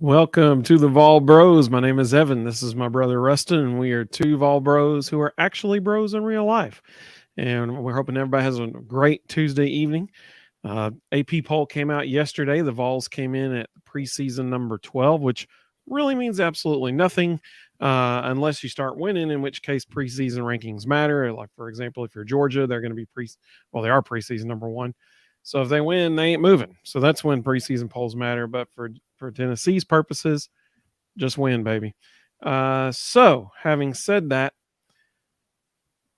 Welcome to the Vol Bros. My name is Evan. This is my brother Rustin, and we are two Vol Bros who are actually bros in real life. And we're hoping everybody has a great Tuesday evening. AP poll came out yesterday. The Vols came in at preseason number 12, which really means absolutely nothing unless you start winning, in which case preseason rankings matter. Like, for example, if you're Georgia, they're going to be they are preseason number one. So if they win, they ain't moving. So that's when preseason polls matter. But for Tennessee's purposes, just win, baby. So having said that,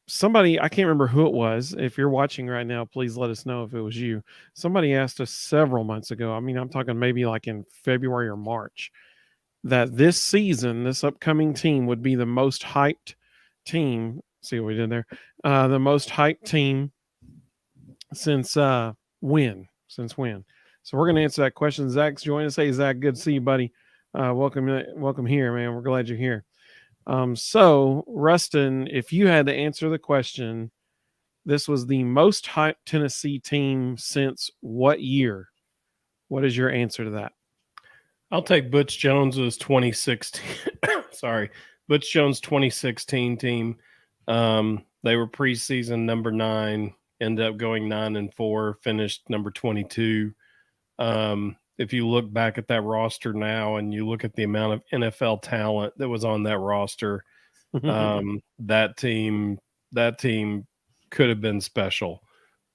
somebody, I can't remember who it was. If you're watching right now, please let us know if it was you. Somebody asked us several months ago. I mean, I'm talking maybe like in February or March, that this season, this upcoming team would be the most hyped team. See what we did there? The most hyped team since when? Since when? So we're going to answer that question. Zach's joining us. Hey, Zach, good to see you, buddy. Welcome here, man. We're glad you're here. So, Rustin, if you had to answer the question, this was the most hyped Tennessee team since what year? What is your answer to that? I'll take Butch Jones's 2016. Sorry, Butch Jones 2016 team. They were preseason number 9, ended up going 9-4, finished number 22. If you look back at that roster now and you look at the amount of NFL talent that was on that roster, that team could have been special.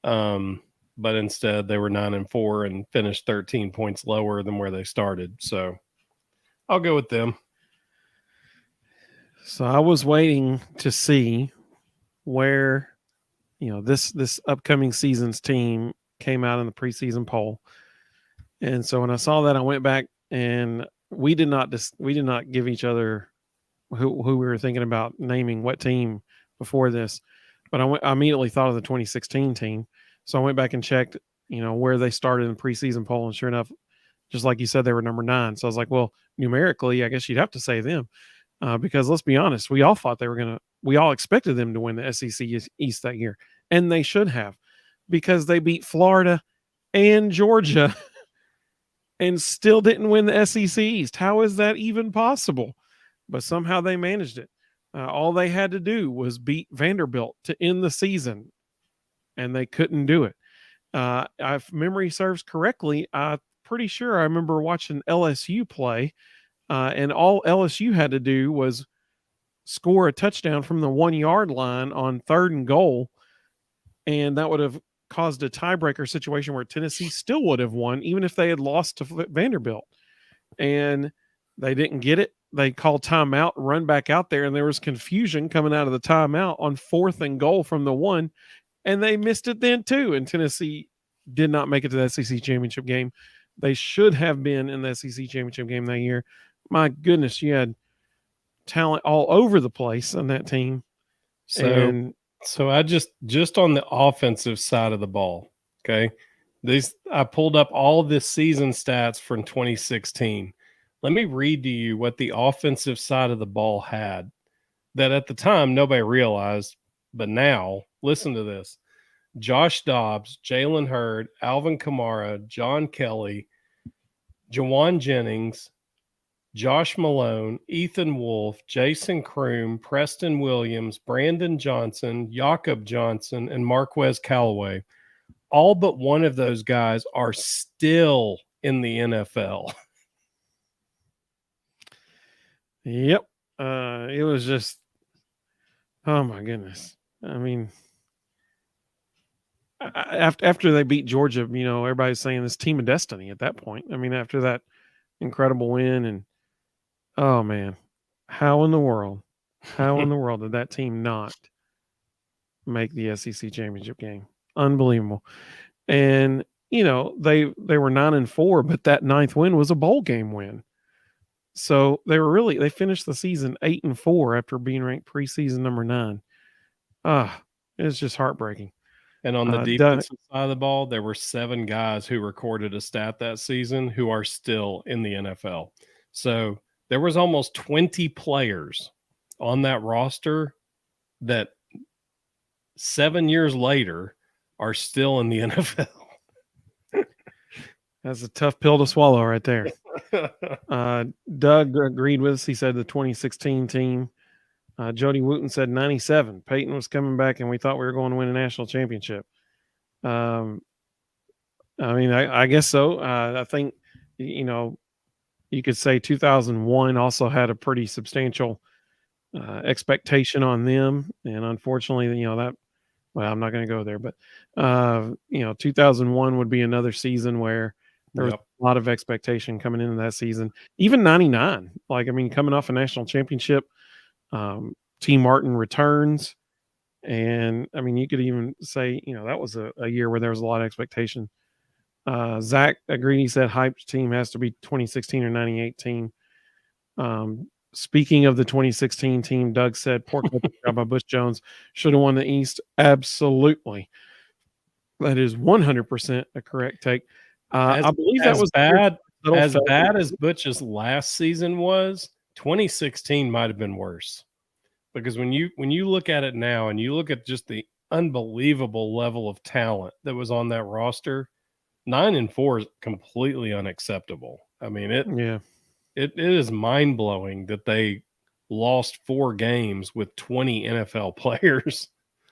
But instead they were 9-4 and finished 13 points lower than where they started. So I'll go with them. So I was waiting to see where, this upcoming season's team came out in the preseason poll. And so when I saw that, I went back and we did not give each other who we were thinking about naming what team before this, but I immediately thought of the 2016 team. So I went back and checked, where they started in the preseason poll, and sure enough, just like you said, they were number 9. So I was like, well, numerically, I guess you'd have to say them, because let's be honest, we all thought we all expected them to win the SEC East that year, and they should have, because they beat Florida and Georgia and still didn't win the SEC East. How is that even possible? But somehow they managed it. All they had to do was beat Vanderbilt to end the season, and they couldn't do it. If memory serves correctly, I'm pretty sure I remember watching LSU play, and all LSU had to do was score a touchdown from the 1-yard line on 3rd and goal, and that would have caused a tiebreaker situation where Tennessee still would have won, even if they had lost to Vanderbilt. And they didn't get it. They called timeout, run back out there, and there was confusion coming out of the timeout on 4th and goal from the 1, and they missed it then too. And Tennessee did not make it to the SEC championship game. They should have been in the SEC championship game that year. My goodness, you had talent all over the place on that team. So I just on the offensive side of the ball, okay? I pulled up all the season stats from 2016. Let me read to you what the offensive side of the ball had that at the time nobody realized, but now listen to this. Josh Dobbs, Jalen Hurd, Alvin Kamara, John Kelly, Jawan Jennings, Josh Malone, Ethan Wolf, Jason Kroom, Preston Williams, Brandon Johnson, Jakob Johnson, and Marquez Callaway. All but one of those guys are still in the NFL. Yep. It was just, oh my goodness. I mean, after they beat Georgia, everybody's saying this team of destiny at that point. I mean, after that incredible win, and oh man, how in the world did that team not make the SEC championship game? Unbelievable. And they were 9-4, but that 9th win was a bowl game win. So they finished the season 8-4 after being ranked preseason number 9. It's just heartbreaking. And on the defensive side of the ball, there were 7 guys who recorded a stat that season who are still in the NFL. So there was almost 20 players on that roster that 7 years later are still in the NFL. That's a tough pill to swallow right there. Doug agreed with us. He said the 2016 team. Jody Wooten said 97. Peyton was coming back, and we thought we were going to win a national championship. I mean, I guess so. I think, you could say 2001 also had a pretty substantial expectation on them. And unfortunately, that, well, I'm not going to go there, but, 2001 would be another season where there was a lot of expectation coming into that season. Even 99, coming off a national championship, T. Martin returns. And I mean, you could even say, that was a year where there was a lot of expectation. Zach agreed. He said hyped team has to be 2016 or 98 team. Speaking of the 2016 team, Doug said poor job by Butch Jones, should have won the East. Absolutely. That is 100% a correct take. I believe that was bad. As bad as Butch's last season was, 2016 might have been worse. Because when you look at it now and you look at just the unbelievable level of talent that was on that roster, 9-4 is completely unacceptable. I mean, it is mind-blowing that they lost 4 games with 20 NFL players.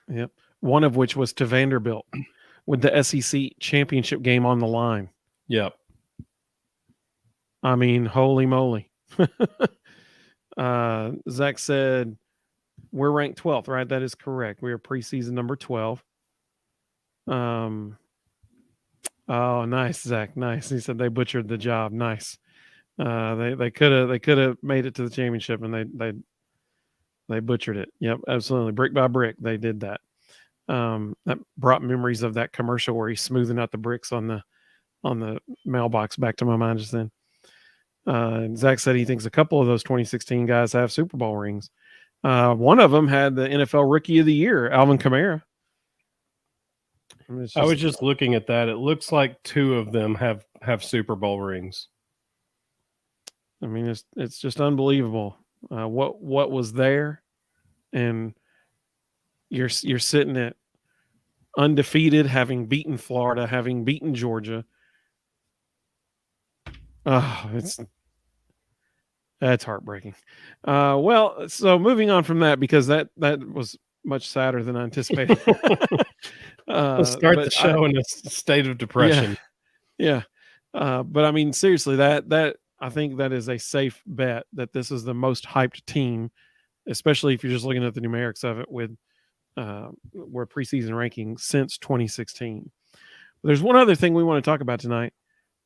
Yep. One of which was to Vanderbilt with the SEC championship game on the line. Yep. I mean, holy moly. Zach said we're ranked 12th, right? That is correct. We are preseason number 12. Oh, nice, Zach. Nice. He said they butchered the job. Nice. They could have made it to the championship, and they butchered it. Yep, absolutely. Brick by brick, they did that. That brought memories of that commercial where he's smoothing out the bricks on the mailbox back to my mind just then. Zach said he thinks a couple of those 2016 guys have Super Bowl rings. One of them had the NFL Rookie of the Year, Alvin Kamara. I was just looking at that. It looks like 2 of them have Super Bowl rings. I mean, it's just unbelievable what was there, and you're sitting at undefeated, having beaten Florida, having beaten Georgia. Oh, that's heartbreaking. Well, so moving on from that, because that was much sadder than I anticipated. Let's start the show in a state of depression. Yeah. But I mean, seriously, that I think that is a safe bet that this is the most hyped team, especially if you're just looking at the numerics of it with where preseason ranking since 2016. There's one other thing we want to talk about tonight.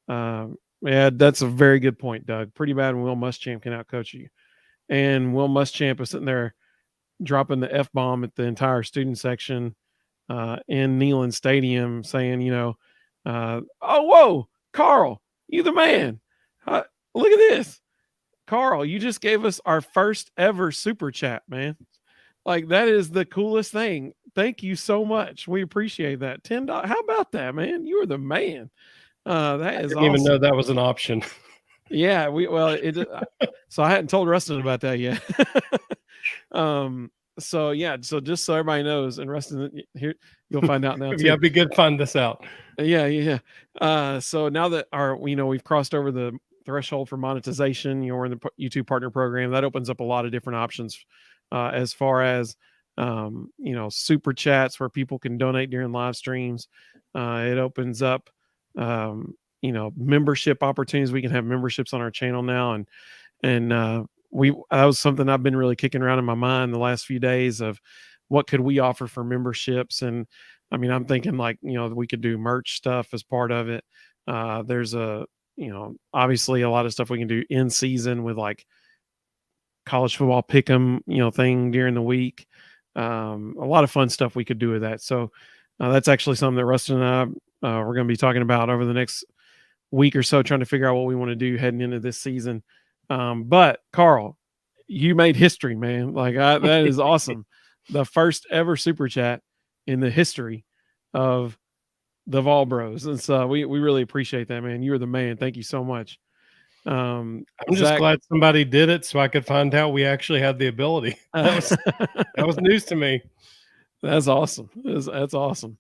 Yeah, that's a very good point, Doug. Pretty bad when Will Muschamp can outcoach you. And Will Muschamp is sitting there dropping the F-bomb at the entire student section in Neyland Stadium saying, oh, whoa, Carl, you the man. Look at this. Carl, you just gave us our first ever super chat, man. Like, that is the coolest thing. Thank you so much. We appreciate that. $10. How about that, man? You are the man. That is I didn't awesome. even know that was an option. Yeah, so I hadn't told Rustin about that yet. So yeah, so just so everybody knows, and Rustin, here you'll find out now too. Yeah, it'd be good to find this out. Yeah. So now that we've crossed over the threshold for monetization, we're in the YouTube partner program, that opens up a lot of different options as far as super chats where people can donate during live streams. It opens up membership opportunities. We can have memberships on our channel now, and that was something I've been really kicking around in my mind the last few days of what could we offer for memberships. And I mean, I'm thinking we could do merch stuff as part of it. There's obviously a lot of stuff we can do in season with like college football pick'em, thing during the week. A lot of fun stuff we could do with that. So that's actually something that Rustin and I, we're going to be talking about over the next week or so, trying to figure out what we want to do heading into this season. But Carl, you made history, man. That is awesome. The first ever super chat in the history of the Vol Bros. And so we really appreciate that, man. You're the man. Thank you so much. I'm just glad somebody did it so I could find out we actually had the ability. That was news to me. That's awesome. That's awesome.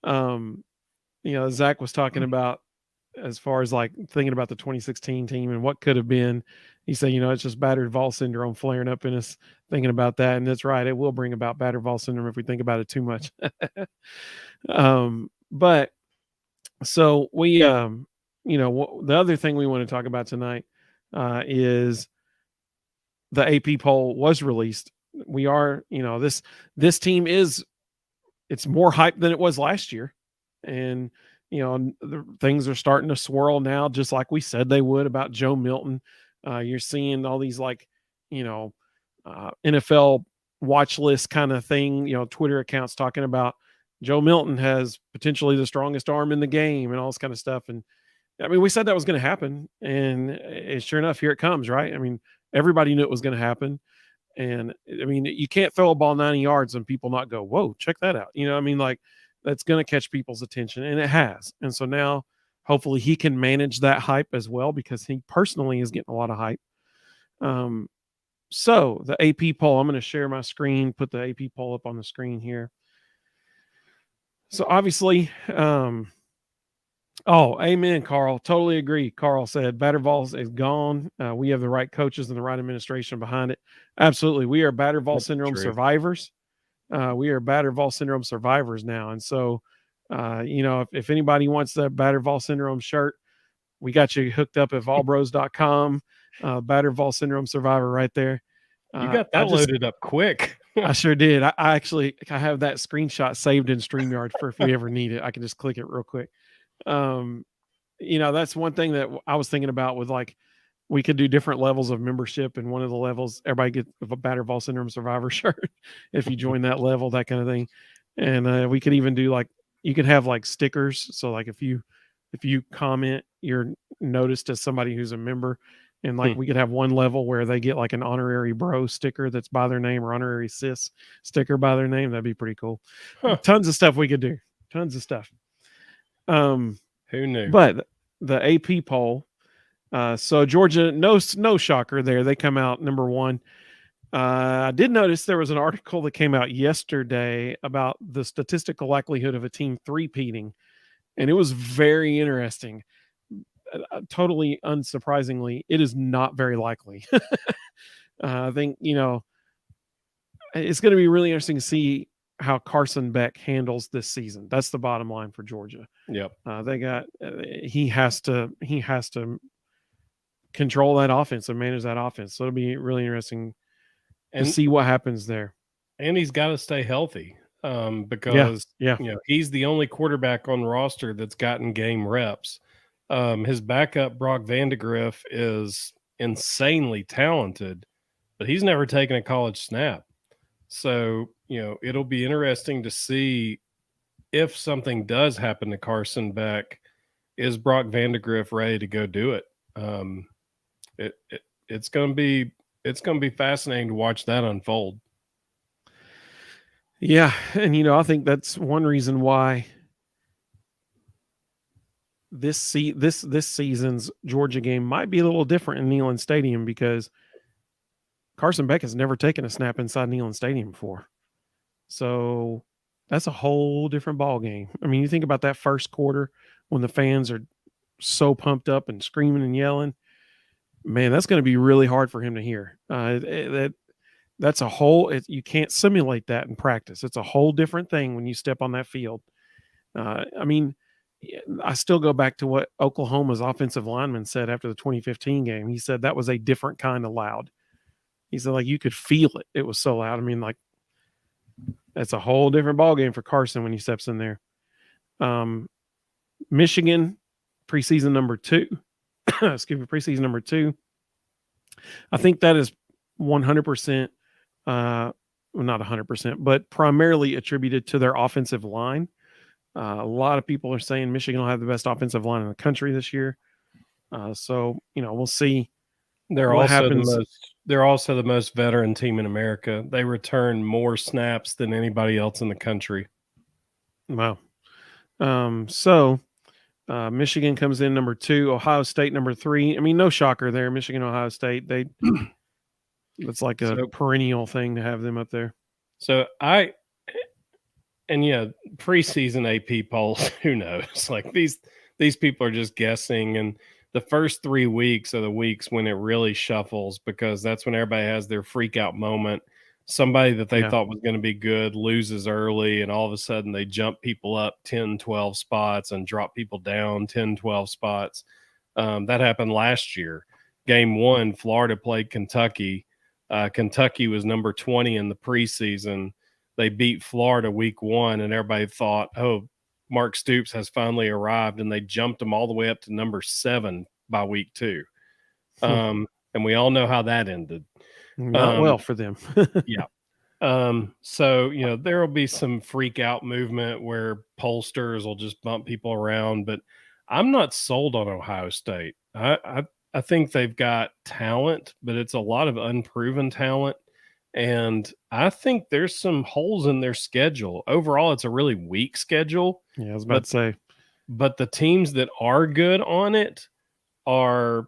Zach was talking about as far as like thinking about the 2016 team and what could have been. He said, it's just battered Vol syndrome flaring up in us thinking about that. And that's right. It will bring about battered Vol syndrome if we think about it too much. But so we, the other thing we want to talk about tonight is the AP poll was released. We are, this team it's more hype than it was last year. And, things are starting to swirl now, just like we said they would about Joe Milton. You're seeing all these NFL watch list kind of thing, Twitter accounts talking about Joe Milton has potentially the strongest arm in the game and all this kind of stuff. And I mean, we said that was going to happen, and sure enough, here it comes, right? I mean, everybody knew it was going to happen. And I mean, you can't throw a ball 90 yards and people not go, whoa, check that out. I mean, like that's going to catch people's attention, and it has. And so now hopefully he can manage that hype as well, because he personally is getting a lot of hype. So the AP poll, I'm going to share my screen, put the AP poll up on the screen here. So obviously, amen, Carl. Totally agree. Carl said Batter Vols is gone. We have the right coaches and the right administration behind it. Absolutely. We are Batter Vol syndrome survivors. We are Batter Vol syndrome survivors now. And so, if anybody wants that Batter Vol syndrome shirt, we got you hooked up at volbros.com. Batter Vol syndrome survivor right there. You got that loaded up quick. I sure did. I have that screenshot saved in StreamYard for if we ever need it. I can just click it real quick. That's one thing that I was thinking about with like, we could do different levels of membership, and one of the levels, everybody gets a Batter Vol syndrome survivor shirt if you join that level, that kind of thing. And we could even do like, you could have like stickers. So like if you comment, you're noticed as somebody who's a member, and like we could have one level where they get like an honorary bro sticker that's by their name, or honorary sis sticker by their name. That'd be pretty cool. Tons of stuff we could do. Tons of stuff. Who knew? But the AP poll, so Georgia, no shocker there. They come out number one. I did notice there was an article that came out yesterday about the statistical likelihood of a team three-peating, and it was very interesting. Totally unsurprisingly, it is not very likely. I think, it's going to be really interesting to see how Carson Beck handles this season. That's the bottom line for Georgia. Yep. He has to control that offense and manage that offense. So it'll be really interesting to see what happens there. And he's got to stay healthy because he's the only quarterback on roster that's gotten game reps. His backup, Brock Vandegrift, is insanely talented, but he's never taken a college snap. So, it'll be interesting to see if something does happen to Carson Beck. Is Brock Vandegrift ready to go do it? It's going to be fascinating to watch that unfold. Yeah, and I think that's one reason why this season's Georgia game might be a little different in Neyland Stadium, because Carson Beck has never taken a snap inside Neyland Stadium before. So that's a whole different ball game. I mean, you think about that first quarter when the fans are so pumped up and screaming and yelling, man, that's going to be really hard for him to hear. That's a whole, you can't simulate that in practice. It's a whole different thing when you step on that field. I mean, I still go back to what Oklahoma's offensive lineman said after the 2015 game. He said that was a different kind of loud. He said, like, you could feel it. It was so loud. I mean, like, that's a whole different ball game for Carson when he steps in there. Michigan, preseason number 2. Preseason number 2. I think that is 100%, well, not 100%, but primarily attributed to their offensive line. A lot of people are saying Michigan will have the best offensive line in the country this year. So, we'll see. They're also the most veteran team in America. They return more snaps than anybody else in the country. Wow. So Michigan comes in number 2, Ohio State number 3. I mean, no shocker there. Michigan, Ohio State, it's like a perennial thing to have them up there. So preseason AP polls, who knows? Like these these people are just guessing. And the first 3 weeks are the weeks when it really shuffles, because that's when everybody has their freak out moment. Somebody that they thought was going to be good loses early, and all of a sudden they jump people up 10, 12 spots and drop people down 10, 12 spots. That happened last year. Game 1, Florida played Kentucky. Kentucky was number 20 in the preseason. They beat Florida week 1, and everybody thought, oh, Mark Stoops has finally arrived, and they jumped them all the way up to number 7 by week 2. And we all know how that ended. Not well for them. Yeah. So, there will be some freak out movement where pollsters will just bump people around, but I'm not sold on Ohio State. I think they've got talent, but it's a lot of unproven talent. And I think there's some holes in their schedule. Overall, it's a really weak schedule. Yeah, I was about to say. But the teams that are good on it are,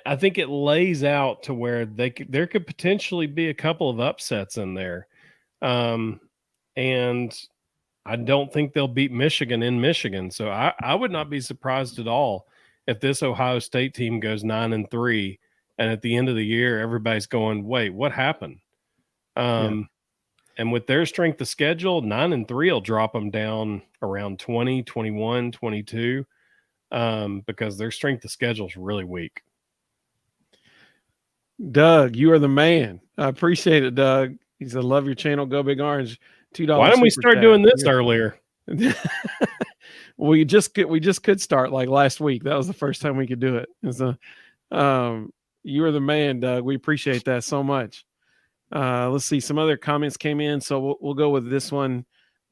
I think it lays out to where there could potentially be a couple of upsets in there. And I don't think they'll beat Michigan in Michigan. So I would not be surprised at all if this Ohio State team goes 9-3, and at the end of the year, everybody's going, wait, what happened? And with their strength of schedule, 9-3 will drop them down around 20, 21, 22, because their strength of schedule is really weak. Doug, you are the man. I appreciate it, Doug. He said, love your channel. Go Big Orange. $2. Why didn't we start doing this earlier? we just could start like last week. That was the first time we could do it. And so, you are the man, Doug. We appreciate that so much. Let's see. Some other comments came in, so we'll go with this one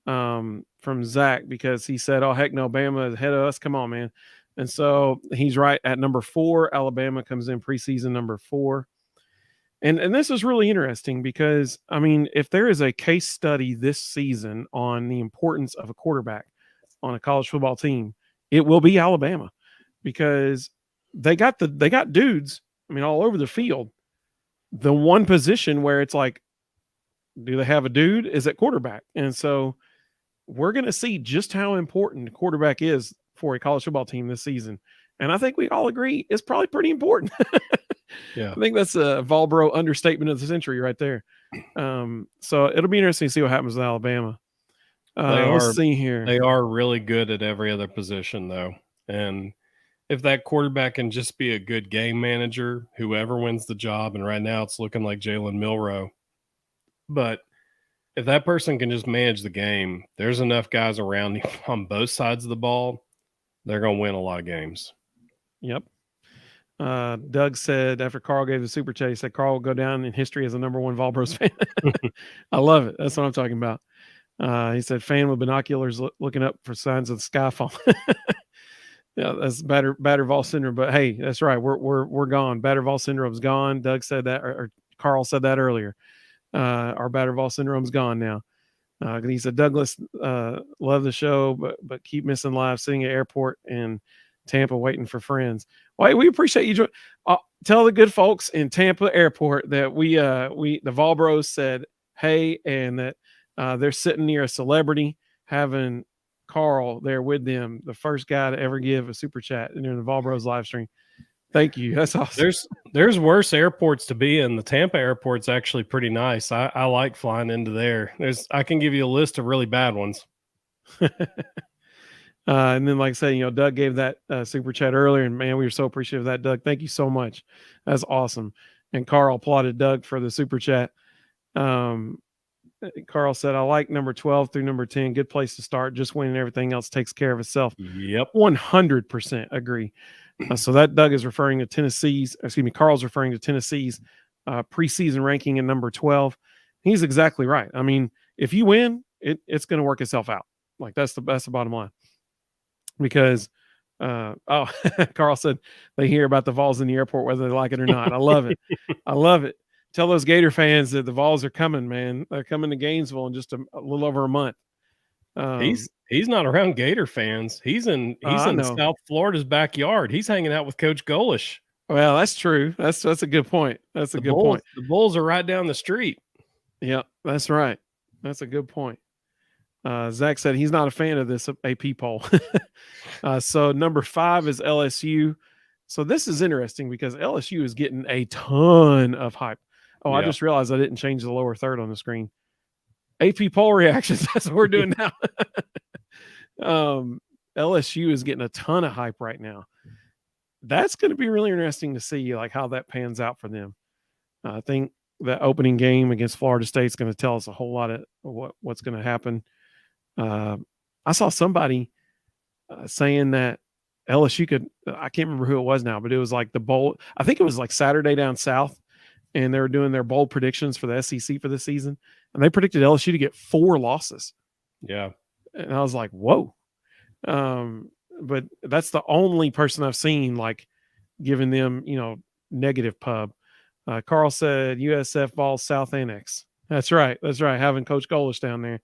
from Zach, because he said, "Oh heck no, Bama is ahead of us. Come on, man." And so he's right at number 4. Alabama comes in preseason number 4. And this is really interesting because, I mean, if there is a case study this season on the importance of a quarterback on a college football team, it will be Alabama, because they got dudes, I mean, all over the field. The one position where it's like, do they have a dude is at quarterback. And so we're going to see just how important the quarterback is for a college football team this season. And I think we all agree it's probably pretty important. Yeah, I think that's a Valbro understatement of the century right there. So it'll be interesting to see what happens with Alabama. Let's see here. They are really good at every other position, though. And if that quarterback can just be a good game manager, whoever wins the job, and right now it's looking like Jalen Milroe. But if that person can just manage the game, there's enough guys around him on both sides of the ball, they're going to win a lot of games. Yep. Doug said, after Carl gave the super chat, he said Carl will go down in history as the #1 Valbros fan. I love it. That's what I'm talking about. He said, fan with binoculars looking up for signs of the skyfall. Yeah, that's Bader-Vol syndrome. But hey, that's right. We're gone. Bader-Vol syndrome's gone. Doug said that, or Carl said that earlier. Our Bader-Vol syndrome's gone now. He said, Douglas, love the show, but keep missing live, sitting at airport in Tampa waiting for friends. Well, we appreciate you. Tell the good folks in Tampa airport that the Valbros said hey, and that they're sitting near a celebrity having Carl there with them, the first guy to ever give a super chat during the Valbros live stream. Thank you. That's awesome. There's worse airports to be in. The Tampa airport's actually pretty nice. I like flying into there. I can give you a list of really bad ones. And then, like I said, Doug gave that super chat earlier, and man, we were so appreciative of that, Doug. Thank you so much. That's awesome. And Carl applauded Doug for the super chat. Carl said, I like number 12 through number 10. Good place to start. Just winning, everything else takes care of itself. Yep. 100% agree. So that Doug is referring to Carl's referring to Tennessee's preseason ranking at number 12. He's exactly right. I mean, if you win, it's going to work itself out. Like that's the bottom line. Because Carl said they hear about the Vols in the airport whether they like it or not. I love it. I love it. Tell those Gator fans that the Vols are coming, man. They're coming to Gainesville in just a little over a month. He's not around Gator fans. He's in South Florida's backyard. He's hanging out with Coach Golish. Well, that's true. That's a good point. That's a good point. The Bulls are right down the street. Yeah, that's right. That's a good point. Zach said he's not a fan of this AP poll. So number 5 is LSU. So this is interesting because LSU is getting a ton of hype. Oh, I Yeah. just realized I didn't change the lower third on the screen. AP poll reactions. That's what we're doing now. LSU is getting a ton of hype right now. That's going to be really interesting to see like how that pans out for them. I think the opening game against Florida State is going to tell us a whole lot of what's going to happen. I saw somebody saying that LSU could, I can't remember who it was now, but it was like the bowl. I think it was like Saturday down south, and they were doing their bold predictions for the SEC for the season, and they predicted LSU to get 4 losses. Yeah. And I was like, whoa. But that's the only person I've seen like giving them, negative pub. Carl said USF ball South Annex. That's right. That's right. Having Coach Golish down there.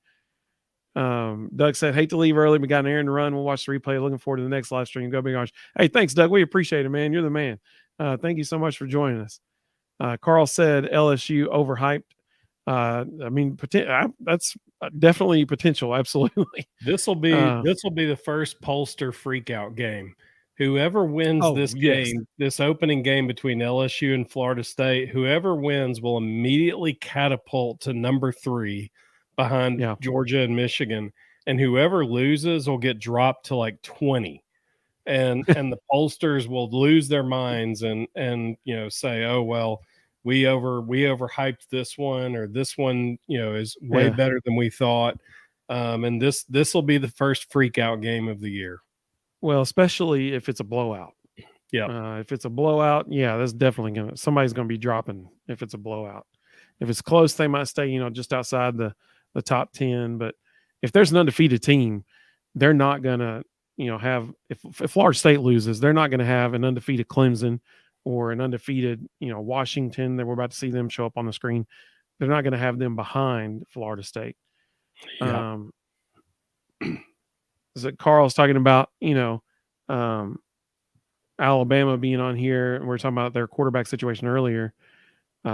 Doug said, hate to leave early, but got an errand to run. We'll watch the replay. Looking forward to the next live stream. Go Big Orange. Hey, thanks, Doug. We appreciate it, man. You're the man. Thank you so much for joining us. Carl said LSU overhyped. I mean, that's definitely potential. Absolutely. This will be the first pollster freakout game. Whoever wins this game, this opening game between LSU and Florida State, whoever wins will immediately catapult to number 3 behind Georgia and Michigan, and whoever loses will get dropped to like 20. And the pollsters will lose their minds and say, oh well, we overhyped this one, or this one is way better than we thought. And this will be the first freak out game of the year. Well, especially if it's a blowout. Yeah. If it's a blowout, that's definitely somebody's gonna be dropping if it's a blowout. If it's close, they might stay, just outside the top 10. But if there's an undefeated team, they're not gonna, have if Florida State loses, they're not gonna have an undefeated Clemson or an undefeated, Washington that we're about to see them show up on the screen. They're not gonna have them behind Florida State. Yeah. That Carl's talking about, Alabama being on here, and we we're talking about their quarterback situation earlier. He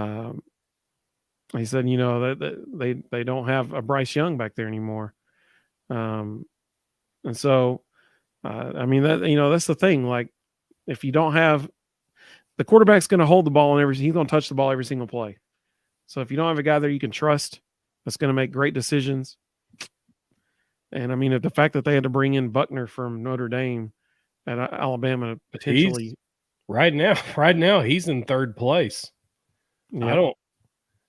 said, that they don't have a Bryce Young back there anymore. And so, I mean, that, that's the thing. Like, if you don't have the quarterback's going to hold the ball and he's going to touch the ball every single play. So if you don't have a guy there you can trust, that's going to make great decisions. And I mean, the fact that they had to bring in Buckner from Notre Dame at Alabama potentially right now he's in 3rd place. Yep.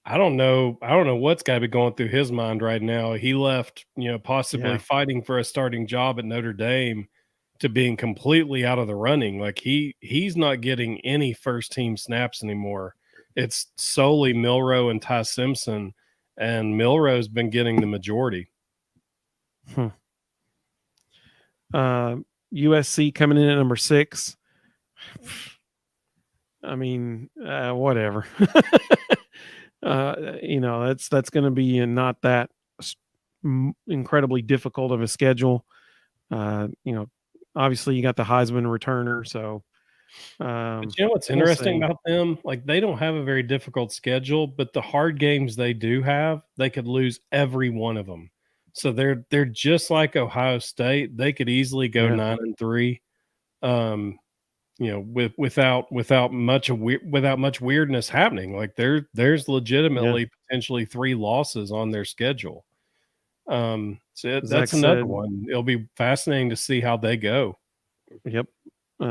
I don't know what's got to be going through his mind right now. He left, possibly fighting for a starting job at Notre Dame to being completely out of the running. Like he's not getting any first team snaps anymore. It's solely Milroe and Ty Simpson, and Milroe's been getting the majority. USC coming in at number 6. I mean, whatever. That's going to be not that incredibly difficult of a schedule. Obviously you got the Heisman returner. So, but what's interesting about them? Like, they don't have a very difficult schedule, but the hard games they do have, they could lose every one of them. So they're just like Ohio State. They could easily go 9-3, without much weirdness happening. Like there's legitimately potentially 3 losses on their schedule. So that's another one. It'll be fascinating to see how they go. Yep.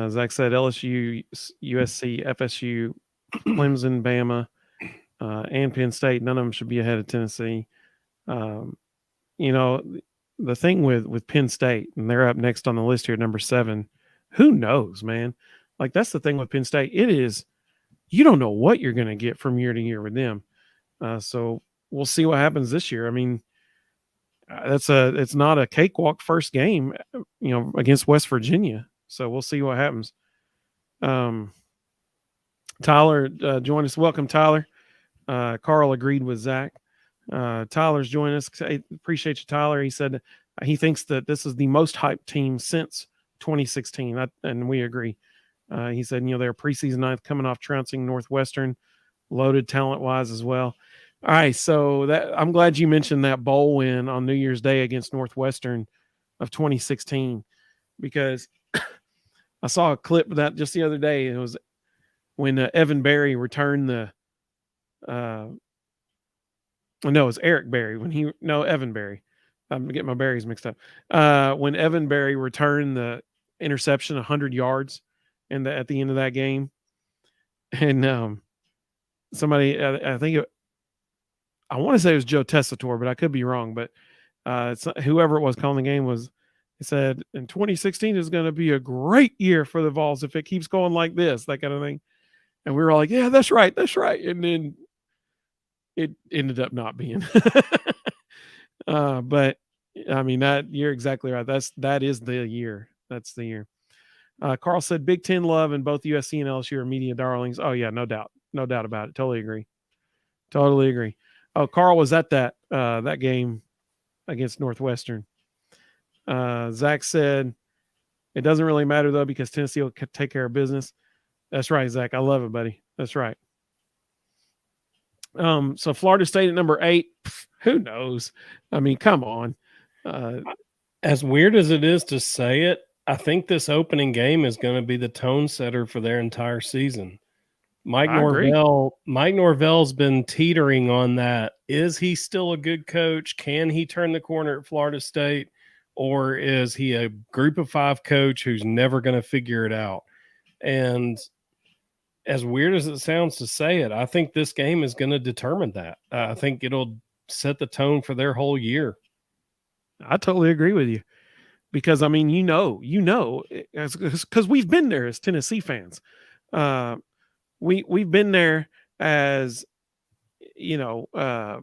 Zach said LSU, USC, FSU, Clemson, Bama, and Penn State. None of them should be ahead of Tennessee. The thing with Penn State, and they're up next on the list here, number 7. Who knows, man? Like, that's the thing with Penn State. It is, you don't know what you're going to get from year to year with them. So we'll see what happens this year. I mean, it's not a cakewalk first game, against West Virginia. So we'll see what happens. Tyler joined us. Welcome, Tyler. Carl agreed with Zach. Tyler's joining us. I appreciate you, Tyler. He said he thinks that this is the most hyped team since 2016, and we agree. He said, they're preseason 9th, coming off trouncing Northwestern, loaded talent-wise as well. All right, so that I'm glad you mentioned that bowl win on New Year's Day against Northwestern of 2016 because I saw a clip of that just the other day. It was when Evan Berry returned the no, it was Eric Berry Evan Berry. I'm getting my berries mixed up. When Evan Berry returned the interception 100 yards at the end of that game, and somebody I think I want to say it was Joe Tessitore, but I could be wrong. But whoever it was calling the game he said, in 2016 is going to be a great year for the Vols if it keeps going like this, that kind of thing. And we were all like, yeah, that's right. And then it ended up not being. But I mean, you're exactly right. That is the year. That's the year. Carl said Big Ten love and both USC and LSU are media darlings. Oh yeah, no doubt about it. Totally agree. Oh, Carl was at that game against Northwestern. Zach said it doesn't really matter though because Tennessee will take care of business. That's right, Zach. I love it, buddy. That's right. So Florida State at number 8. Who knows? I mean, come on. As weird as it is to say it, I think this opening game is going to be the tone setter for their entire season. Mike Norvell's been teetering on that. Is he still a good coach? Can he turn the corner at Florida State? Or is he a group of 5 coach who's never going to figure it out? And as weird as it sounds to say it, I think this game is going to determine that. I think it'll set the tone for their whole year. I totally agree with you because, I mean, because we've been there as Tennessee fans. We've been there as, as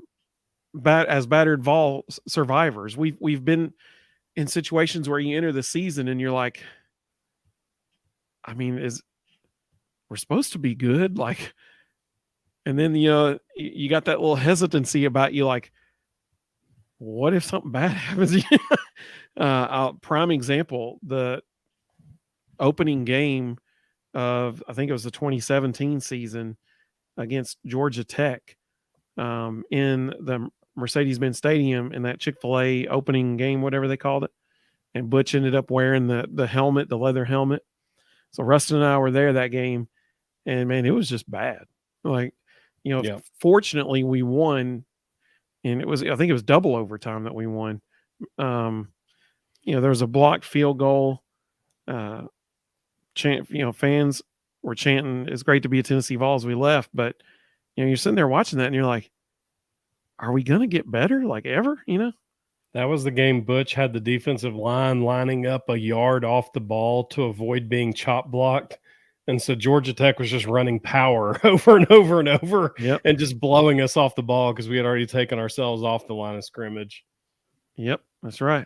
battered Vol survivors. We've been in situations where you enter the season and you're like, I mean, we're supposed to be good, like, and then you got that little hesitancy about you, like, what if something bad happens? Prime example, the opening game of, I think it was the 2017 season against Georgia Tech, in the Mercedes-Benz Stadium in that Chick-fil-A opening game, whatever they called it. And Butch ended up wearing the helmet, the leather helmet. So Rustin and I were there that game, and man, it was just bad. Like, Fortunately we won, and I think it was double overtime that we won. There was a blocked field goal. Fans were chanting, "It's great to be a Tennessee Vols." We left, but you're sitting there watching that, and you're like, "Are we gonna get better? Like ever?" That was the game Butch had the defensive line lining up a yard off the ball to avoid being chop blocked. And so Georgia Tech was just running power over and over and over and just blowing us off the ball because we had already taken ourselves off the line of scrimmage. Yep, that's right.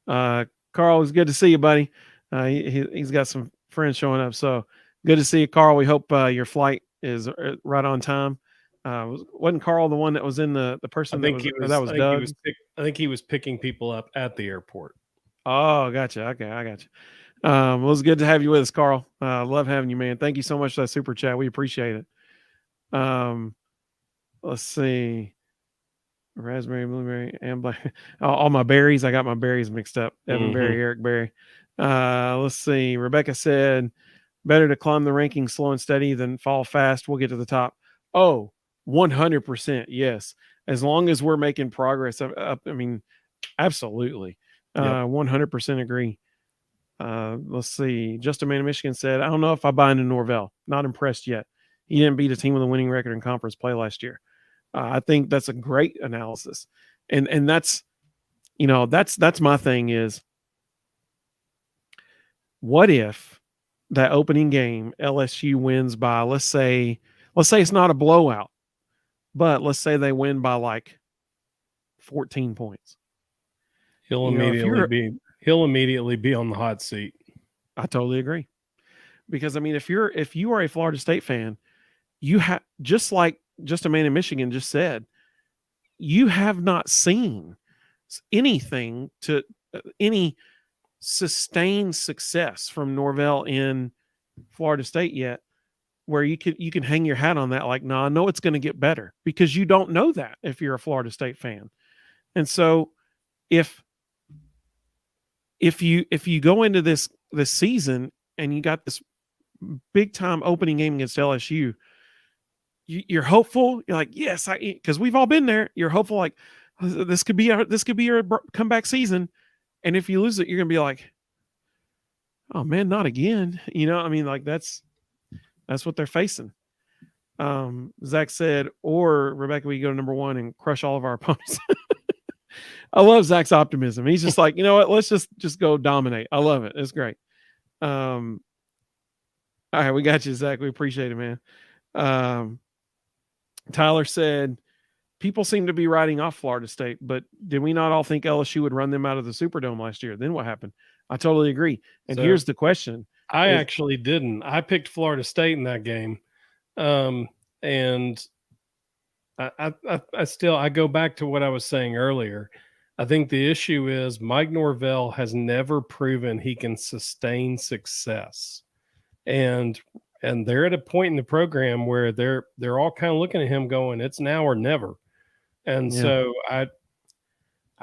Carl, it was good to see you, buddy. He's got some friends showing up. So good to see you, Carl. We hope your flight is right on time. Wasn't Carl the one that was in the person that was Doug? I think he was picking people up at the airport. Oh, gotcha. Okay, I gotcha. Well, it was good to have you with us, Carl. Love having you, man. Thank you so much for that super chat. We appreciate it. Let's see. Raspberry, blueberry, and black. All my berries. I got my berries mixed up. Evan Berry, Eric Berry. Let's see. Rebecca said, better to climb the rankings slow and steady than fall fast. We'll get to the top. Oh, 100%. Yes. As long as we're making progress up, I mean, absolutely. 100% agree. Let's see. Just a Man of Michigan said, I don't know if I buy into Norvell. Not impressed yet. He didn't beat a team with a winning record in conference play last year. I think that's a great analysis. And that's my thing is, what if that opening game LSU wins by, let's say it's not a blowout, but let's say they win by like 14 points. He'll immediately be on the hot seat. I totally agree. Because I mean, if you are a Florida State fan, you have, just like Just a Man in Michigan just said, you have not seen anything to any sustained success from Norvell in Florida State yet. where you can hang your hat on that, like, no, I know it's going to get better, because you don't know that if you're a Florida State fan. And so if you go into this season and you got this big time opening game against LSU, you're hopeful. You're like, yes, because we've all been there. You're hopeful, like, this could be our comeback season. And if you lose it, you're gonna be like, oh man, not again. I mean, like, that's what they're facing. Zach said, or Rebecca, we go to number 1 and crush all of our opponents. I love Zach's optimism. He's just like, you know what? Let's just go dominate. I love it. It's great. All right, we got you, Zach. We appreciate it, man. Tyler said, people seem to be writing off Florida State, but did we not all think LSU would run them out of the Superdome last year? Then what happened? I totally agree. And so, here's the question. I actually didn't. I picked Florida State in that game. And I go back to what I was saying earlier. I think the issue is Mike Norvell has never proven he can sustain success. And they're at a point in the program where they're all kind of looking at him going, it's now or never. And so I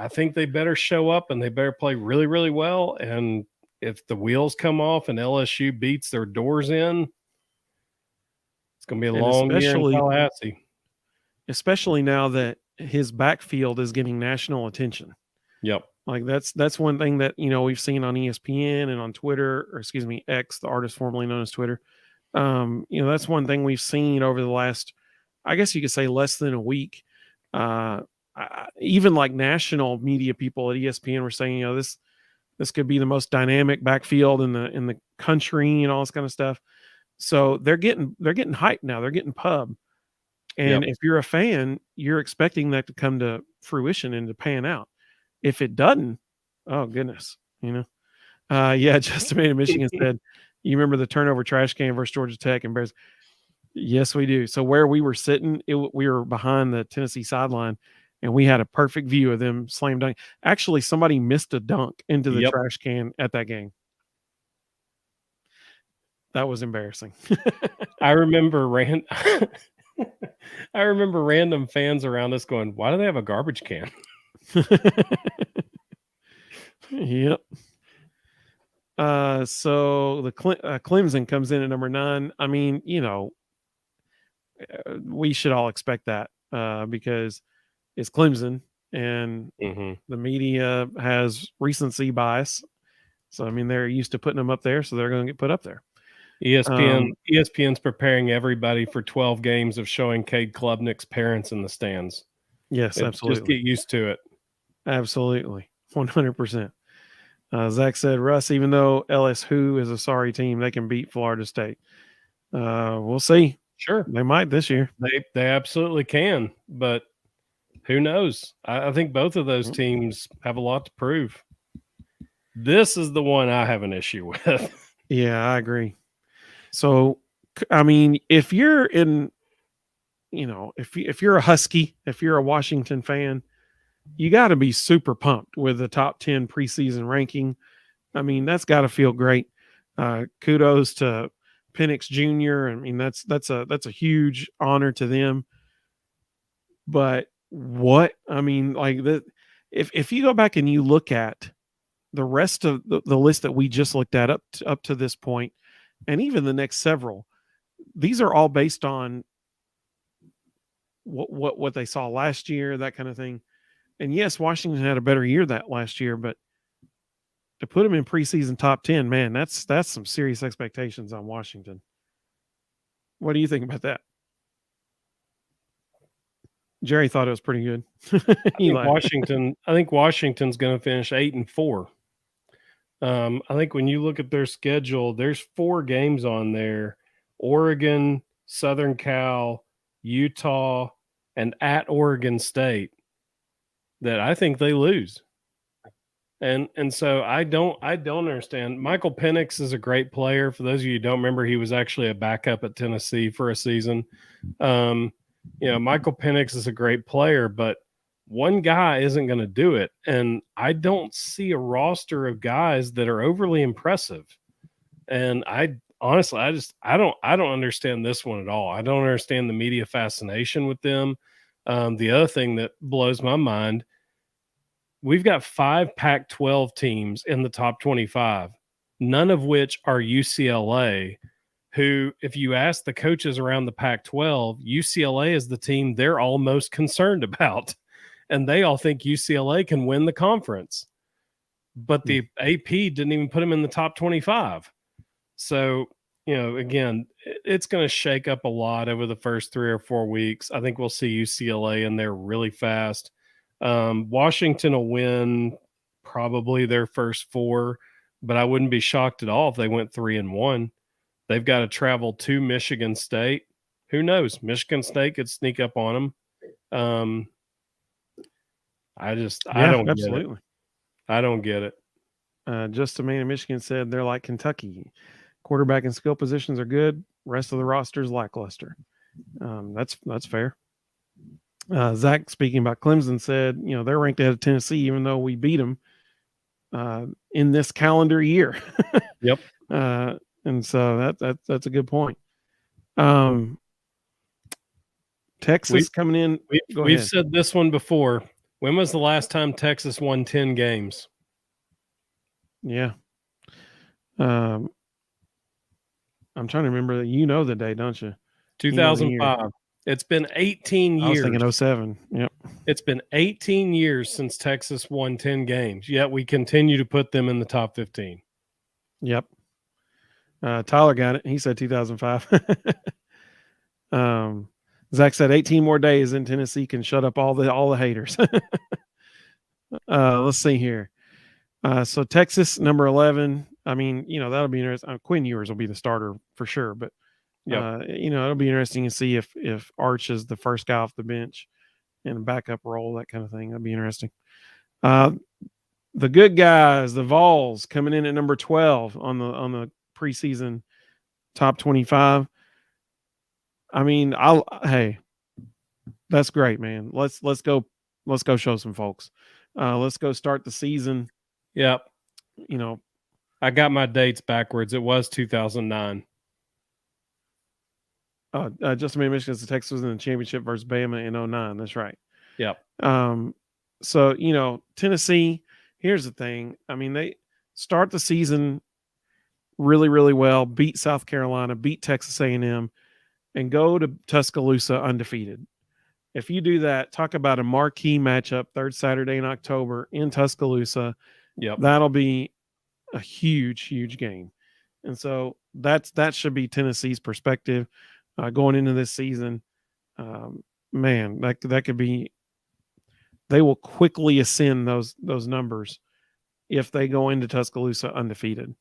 think they better show up and they better play really, really well. And if the wheels come off and LSU beats their doors in, it's going to be a long year in Tallahassee. Especially now that his backfield is getting national attention. Yep. Like that's one thing that, we've seen on ESPN and on Twitter, or excuse me, X, the artist formerly known as Twitter. That's one thing we've seen over the last, I guess you could say, less than a week. Even like national media people at ESPN were saying, this could be the most dynamic backfield in the country and all this kind of stuff. So they're getting hyped now. They're getting pub. And if you're a fan, you're expecting that to come to fruition and to pan out. If it doesn't, oh goodness, Just Made in Michigan said, you remember the turnover trash can versus Georgia Tech and Bears? Yes, we do. So where we were sitting, we were behind the Tennessee sideline, and we had a perfect view of them slam dunk. Actually, somebody missed a dunk into the trash can at that game. That was embarrassing. I remember random fans around us going, why do they have a garbage can? Yep. So the Clemson comes in at number 9. I mean, we should all expect that because it's Clemson, and the media has recency bias. So, I mean, they're used to putting them up there, so they're going to get put up there. ESPN's preparing everybody for 12 games of showing Cade Klubnik's parents in the stands. Yes, absolutely. Just get used to it. Absolutely. 100%. Zach said, Russ, even though LSU is a sorry team, they can beat Florida State. We'll see. Sure. They might this year. They absolutely can, but who knows? I think both of those teams have a lot to prove. This is the one I have an issue with. Yeah, I agree. So, I mean, if you're in, if you're a Husky, if you're a Washington fan, you got to be super pumped with the top 10 preseason ranking. I mean, that's got to feel great. Kudos to Penix Jr. I mean, that's a huge honor to them. But if you go back and you look at the rest of the list that we just looked at up to this point, and even the next several, these are all based on what they saw last year, that kind of thing. And yes, Washington had a better year that last year, but to put them in preseason top 10, man, that's some serious expectations on Washington. What do you think about that? Jerry thought it was pretty good. I think Washington's going to finish 8-4. I think when you look at their schedule, there's 4 games on there: Oregon, Southern Cal, Utah, and at Oregon State, that I think they lose. And so I don't understand. Michael Penix is a great player. For those of you who don't remember, he was actually a backup at Tennessee for a season. Michael Penix is a great player, but one guy isn't going to do it. And I don't see a roster of guys that are overly impressive. And honestly, I don't understand this one at all. I don't understand the media fascination with them. The other thing that blows my mind, we've got 5 Pac-12 teams in the top 25, none of which are UCLA, who, if you ask the coaches around the Pac-12, UCLA is the team they're all most concerned about, and they all think UCLA can win the conference. But the AP didn't even put them in the top 25. So, again, it's going to shake up a lot over the first 3 or 4 weeks. I think we'll see UCLA in there really fast. Washington will win probably their first 4, but I wouldn't be shocked at all if they went 3-1. They've got to travel to Michigan State. Who knows? Michigan State could sneak up on them. I don't absolutely. get it. I don't get it. Just a man in Michigan said they're like Kentucky. Quarterback and skill positions are good. Rest of the roster is lackluster. That's fair. Zach, speaking about Clemson, said, they're ranked ahead of Tennessee, even though we beat them in this calendar year. Yep. And so that's a good point. Texas coming in. We've said this one before. When was the last time Texas won 10 games? Yeah. I'm trying to remember that. The day, don't you? 2005. It's been 18 years. I was thinking 07. Yep. It's been 18 years since Texas won 10 games, yet we continue to put them in the top 15. Yep. Tyler got it. He said 2005. Zach said 18 more days and Tennessee can shut up all the haters. Let's see here. So Texas, number 11. I mean, that'll be interesting. Quinn Ewers will be the starter for sure, but it'll be interesting to see if Arch is the first guy off the bench in a backup role, that kind of thing. That'd be interesting. The good guys, the Vols, coming in at number 12 on the preseason top 25. I mean, hey, that's great, man. Let's go show some folks. Let's go start the season. Yep. I got my dates backwards. It was 2009. Just a minute, Michigan, Texas was in the championship versus Bama in 2009. That's right. Yep. So, Tennessee, here's the thing. I mean, they start the season really, really well, beat South Carolina, beat Texas A&M, and go to Tuscaloosa undefeated. If you do that, talk about a marquee matchup, third Saturday in October in Tuscaloosa. Yep. That'll be a huge, huge game. And so that should be Tennessee's perspective going into this season. Man, that could be, they will quickly ascend those numbers if they go into Tuscaloosa undefeated.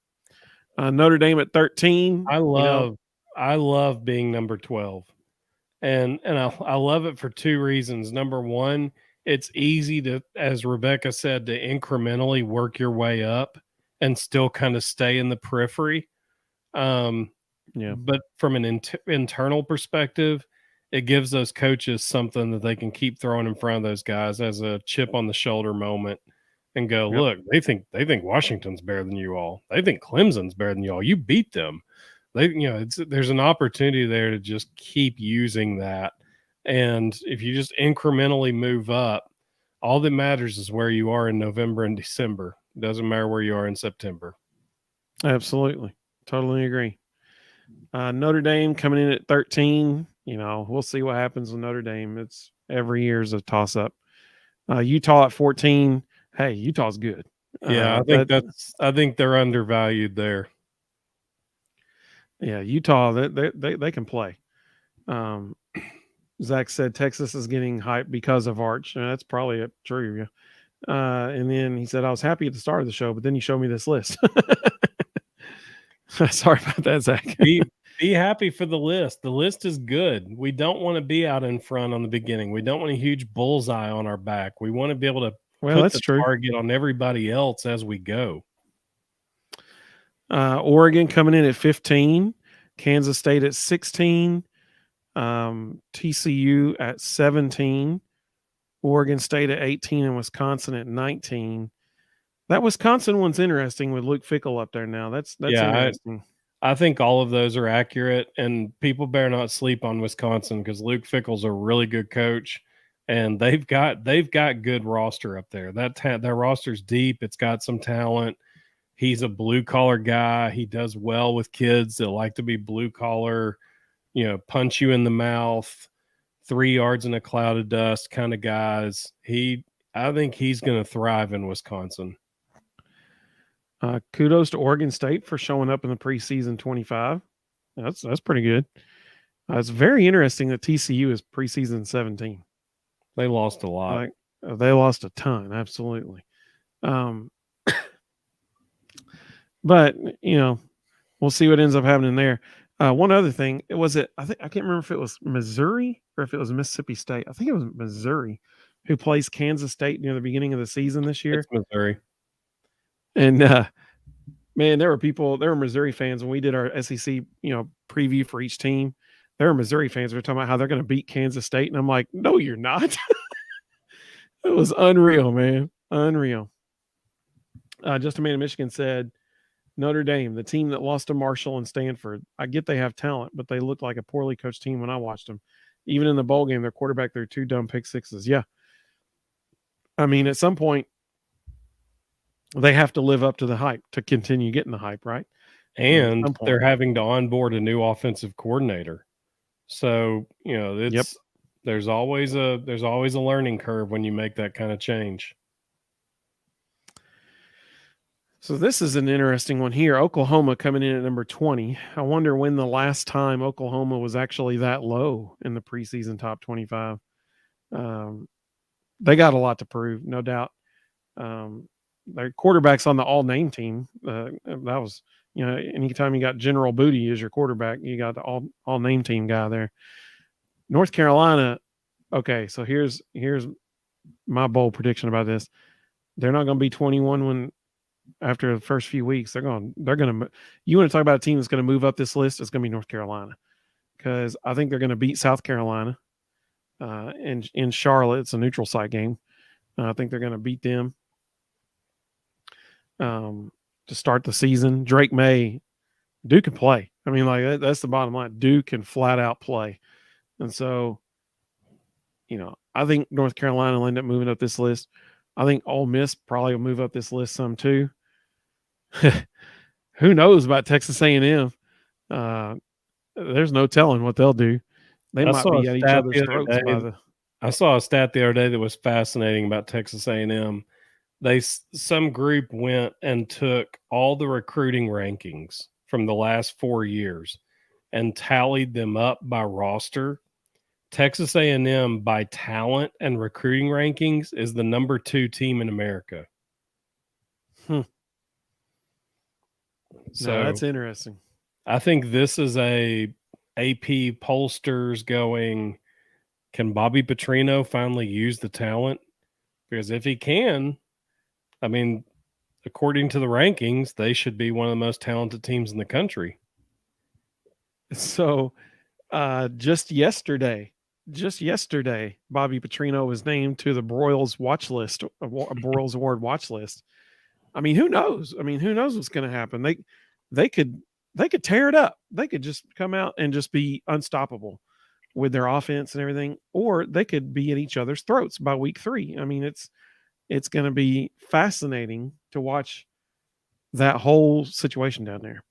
Notre Dame at 13. I love being number 12. And I love it for 2 reasons. Number one, it's easy to, as Rebecca said, to incrementally work your way up and still kind of stay in the periphery. But from an internal perspective, it gives those coaches something that they can keep throwing in front of those guys as a chip on the shoulder moment and go, look, they think Washington's better than you all. They think Clemson's better than you all. You beat them. There's an opportunity there to just keep using that. And if you just incrementally move up, all that matters is where you are in November and December. It doesn't matter where you are in September. Absolutely. Totally agree. Notre Dame coming in at 13. We'll see what happens with Notre Dame. It's every year is a toss up. Utah at 14. Hey, Utah's good. Yeah, I think they're undervalued there. Yeah, Utah, they can play. Zach said Texas is getting hyped because of Arch. That's probably true. And then he said, I was happy at the start of the show, but then you showed me this list. Sorry about that, Zach. Be happy for the list. The list is good. We don't want to be out in front on the beginning. We don't want a huge bullseye on our back. We want to be able to put the target on everybody else as we go. Oregon coming in at 15, Kansas State at 16, TCU at 17, Oregon State at 18, and Wisconsin at 19. That Wisconsin one's interesting with Luke Fickell up there now. That's interesting. I think all of those are accurate, and people better not sleep on Wisconsin because Luke Fickell's a really good coach, and they've got good roster up there. Their roster's deep. It's got some talent. He's a blue collar guy. He does well with kids that like to be blue collar, punch you in the mouth, 3 yards in a cloud of dust kind of guys. I think he's going to thrive in Wisconsin. Kudos to Oregon State for showing up in the preseason 25. That's pretty good. It's very interesting that TCU is preseason 17. They lost a lot. They lost a ton, absolutely. But we'll see what ends up happening there. One other thing, I can't remember if it was Missouri or if it was Mississippi State. I think it was Missouri who plays Kansas State near the beginning of the season this year. It's Missouri. And man, there were Missouri fans when we did our SEC, preview for each team. There were Missouri fans who were talking about how they're going to beat Kansas State, and I'm like, no, you're not. It was unreal, man, unreal. Just a Man in Michigan said, Notre Dame, the team that lost to Marshall and Stanford. I get they have talent, but they looked like a poorly coached team when I watched them. Even in the bowl game, their quarterback threw 2 dumb pick sixes. Yeah, I mean, at some point, they have to live up to the hype to continue getting the hype, right? And they're having to onboard a new offensive coordinator. So, there's always a learning curve when you make that kind of change. So this is an interesting one here. Oklahoma coming in at number 20. I wonder when the last time Oklahoma was actually that low in the preseason top 25. They got a lot to prove, no doubt. Their quarterback's on the all-name team. That was, anytime you got General Booty as your quarterback, you got the all-name team guy there. North Carolina. Okay, so here's my bold prediction about this. They're not going to be 21 when after the first few weeks. They're going to. You want to talk about a team that's going to move up this list? It's going to be North Carolina, because I think they're going to beat South Carolina. In Charlotte, it's a neutral site game. I think they're going to beat them. To start the season, Drake May, Duke can play. I mean, like that's the bottom line. Duke can flat out play, and so, I think North Carolina will end up moving up this list. I think Ole Miss probably will move up this list some too. Who knows about Texas A&M? There's no telling what they'll do. They might be at each other's throats. I saw a stat the other day that was fascinating about Texas A&M. Some group went and took all the recruiting rankings from the last 4 years and tallied them up by roster. Texas A&M by talent and recruiting rankings is the number 2 team in America. So that's interesting. I think this is a AP pollsters going, can Bobby Petrino finally use the talent? Because if he can, I mean, according to the rankings, they should be one of the most talented teams in the country. So just yesterday, Bobby Petrino was named to the Broyles watch list, Broyles Award watch list. I mean, who knows? Who knows what's going to happen? They could tear it up. They could just come out and just be unstoppable with their offense and everything, or they could be at each other's throats by week 3. I mean, it's going to be fascinating to watch that whole situation down there.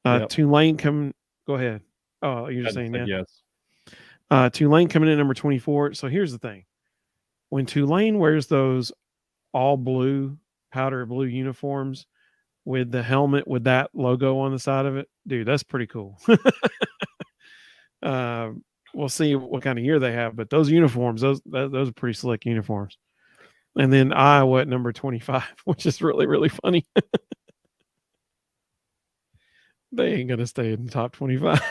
Yep. Tulane coming. Go ahead. Oh, you're just saying that? Yes. Tulane coming in at number 24. So here's the thing. When Tulane wears those all blue, powder blue uniforms with the helmet with that logo on the side of it, dude, that's pretty cool. We'll see what kind of year they have, but those uniforms, those are pretty slick uniforms. And then Iowa at number 25, which is really, really funny. They ain't going to stay in the top 25.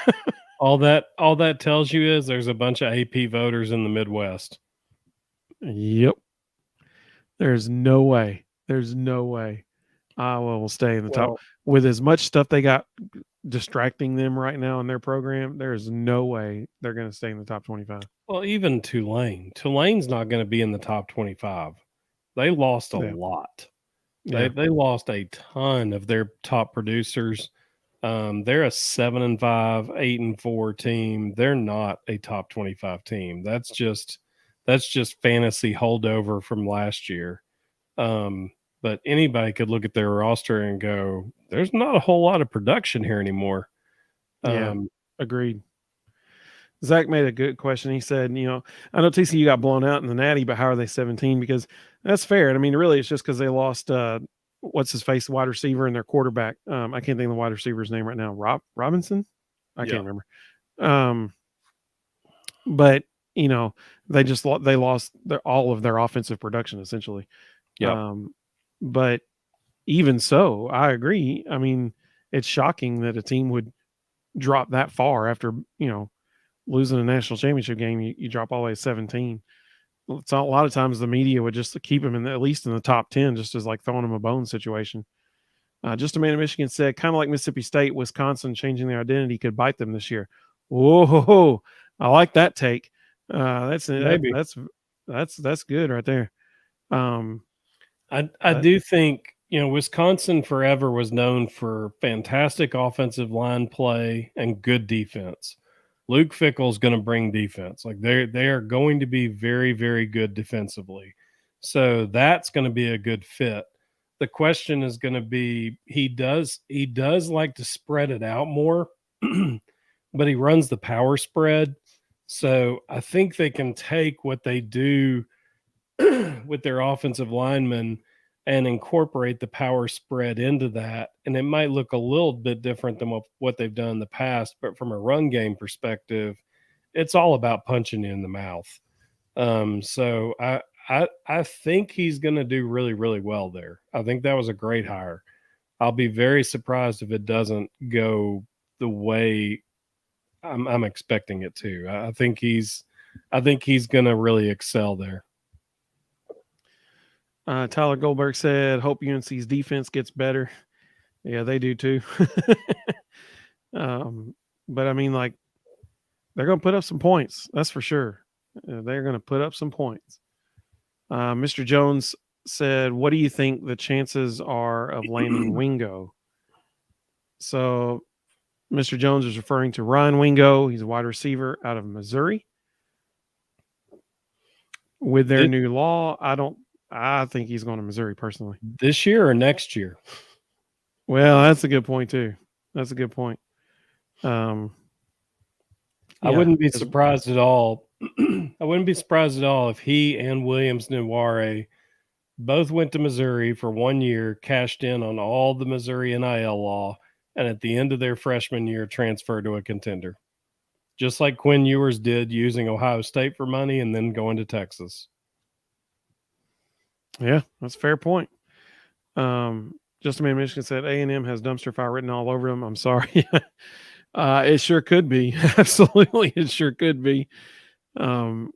All that tells you is there's a bunch of AP voters in the Midwest. Yep. There's no way Iowa will stay in the top. With as much stuff they got distracting them right now in their program, there's no way they're going to stay in the top 25. Well, even Tulane's not going to be in the top 25. They lost a lot. They lost a ton of their top producers. They're a 7-5, 8-4 team. They're not a top 25 team. That's just fantasy holdover from last year. But anybody could look at their roster and go, "There's not a whole lot of production here anymore." Yeah, agreed. Zach made a good question. He said, I know TCU got blown out in the Natty, but how are they 17? Because that's fair. And I mean, really, it's just because they lost what's his face, wide receiver, and their quarterback. I can't think of the wide receiver's name right now. Robinson? I can't remember. But they lost all of their offensive production essentially. Yeah. But even so, I agree. I mean, it's shocking that a team would drop that far after losing a national championship game. You drop all the way to 17. It's a lot of times the media would just keep him at least in the top 10, just as like throwing him a bone situation. Just a man in Michigan said, kind of like Mississippi State, Wisconsin changing their identity could bite them this year. Whoa, I like that take. That's good right there. I do think Wisconsin forever was known for fantastic offensive line play and good defense. Luke Fickell's going to bring defense. Like they are going to be very, very good defensively. So that's going to be a good fit. The question is going to be he does like to spread it out more, but he runs the power spread. So I think they can take what they do with their offensive linemen and incorporate the power spread into that. And it might look a little bit different than what they've done in the past, but from a run game perspective, it's all about punching you in the mouth. So I think he's going to do really, really well there. I think that was a great hire. I'll be very surprised if it doesn't go the way I'm expecting it to. I think he's going to really excel there. Tyler Goldberg said, hope UNC's defense gets better. Yeah, they do too. But I mean, like, they're going to put up some points. That's for sure. They're going to put up some points. Mr. Jones said, what do you think the chances are of landing Wingo? So Mr. Jones is referring to Ryan Wingo. He's a wide receiver out of Missouri. With their new law, I think he's going to Missouri personally. This year or next year? Well, that's a good point too. That's a good point. I wouldn't be surprised at all. I wouldn't be surprised at all if he and Williams-Nwaneri both went to Missouri for 1 year, cashed in on all the Missouri NIL law, and at the end of their freshman year, transferred to a contender. Just like Quinn Ewers did, using Ohio State for money and then going to Texas. Yeah, that's a fair point. Just a man in Michigan said A&M has dumpster fire written all over them. I'm sorry. It sure could be. Absolutely, it sure could be. Man,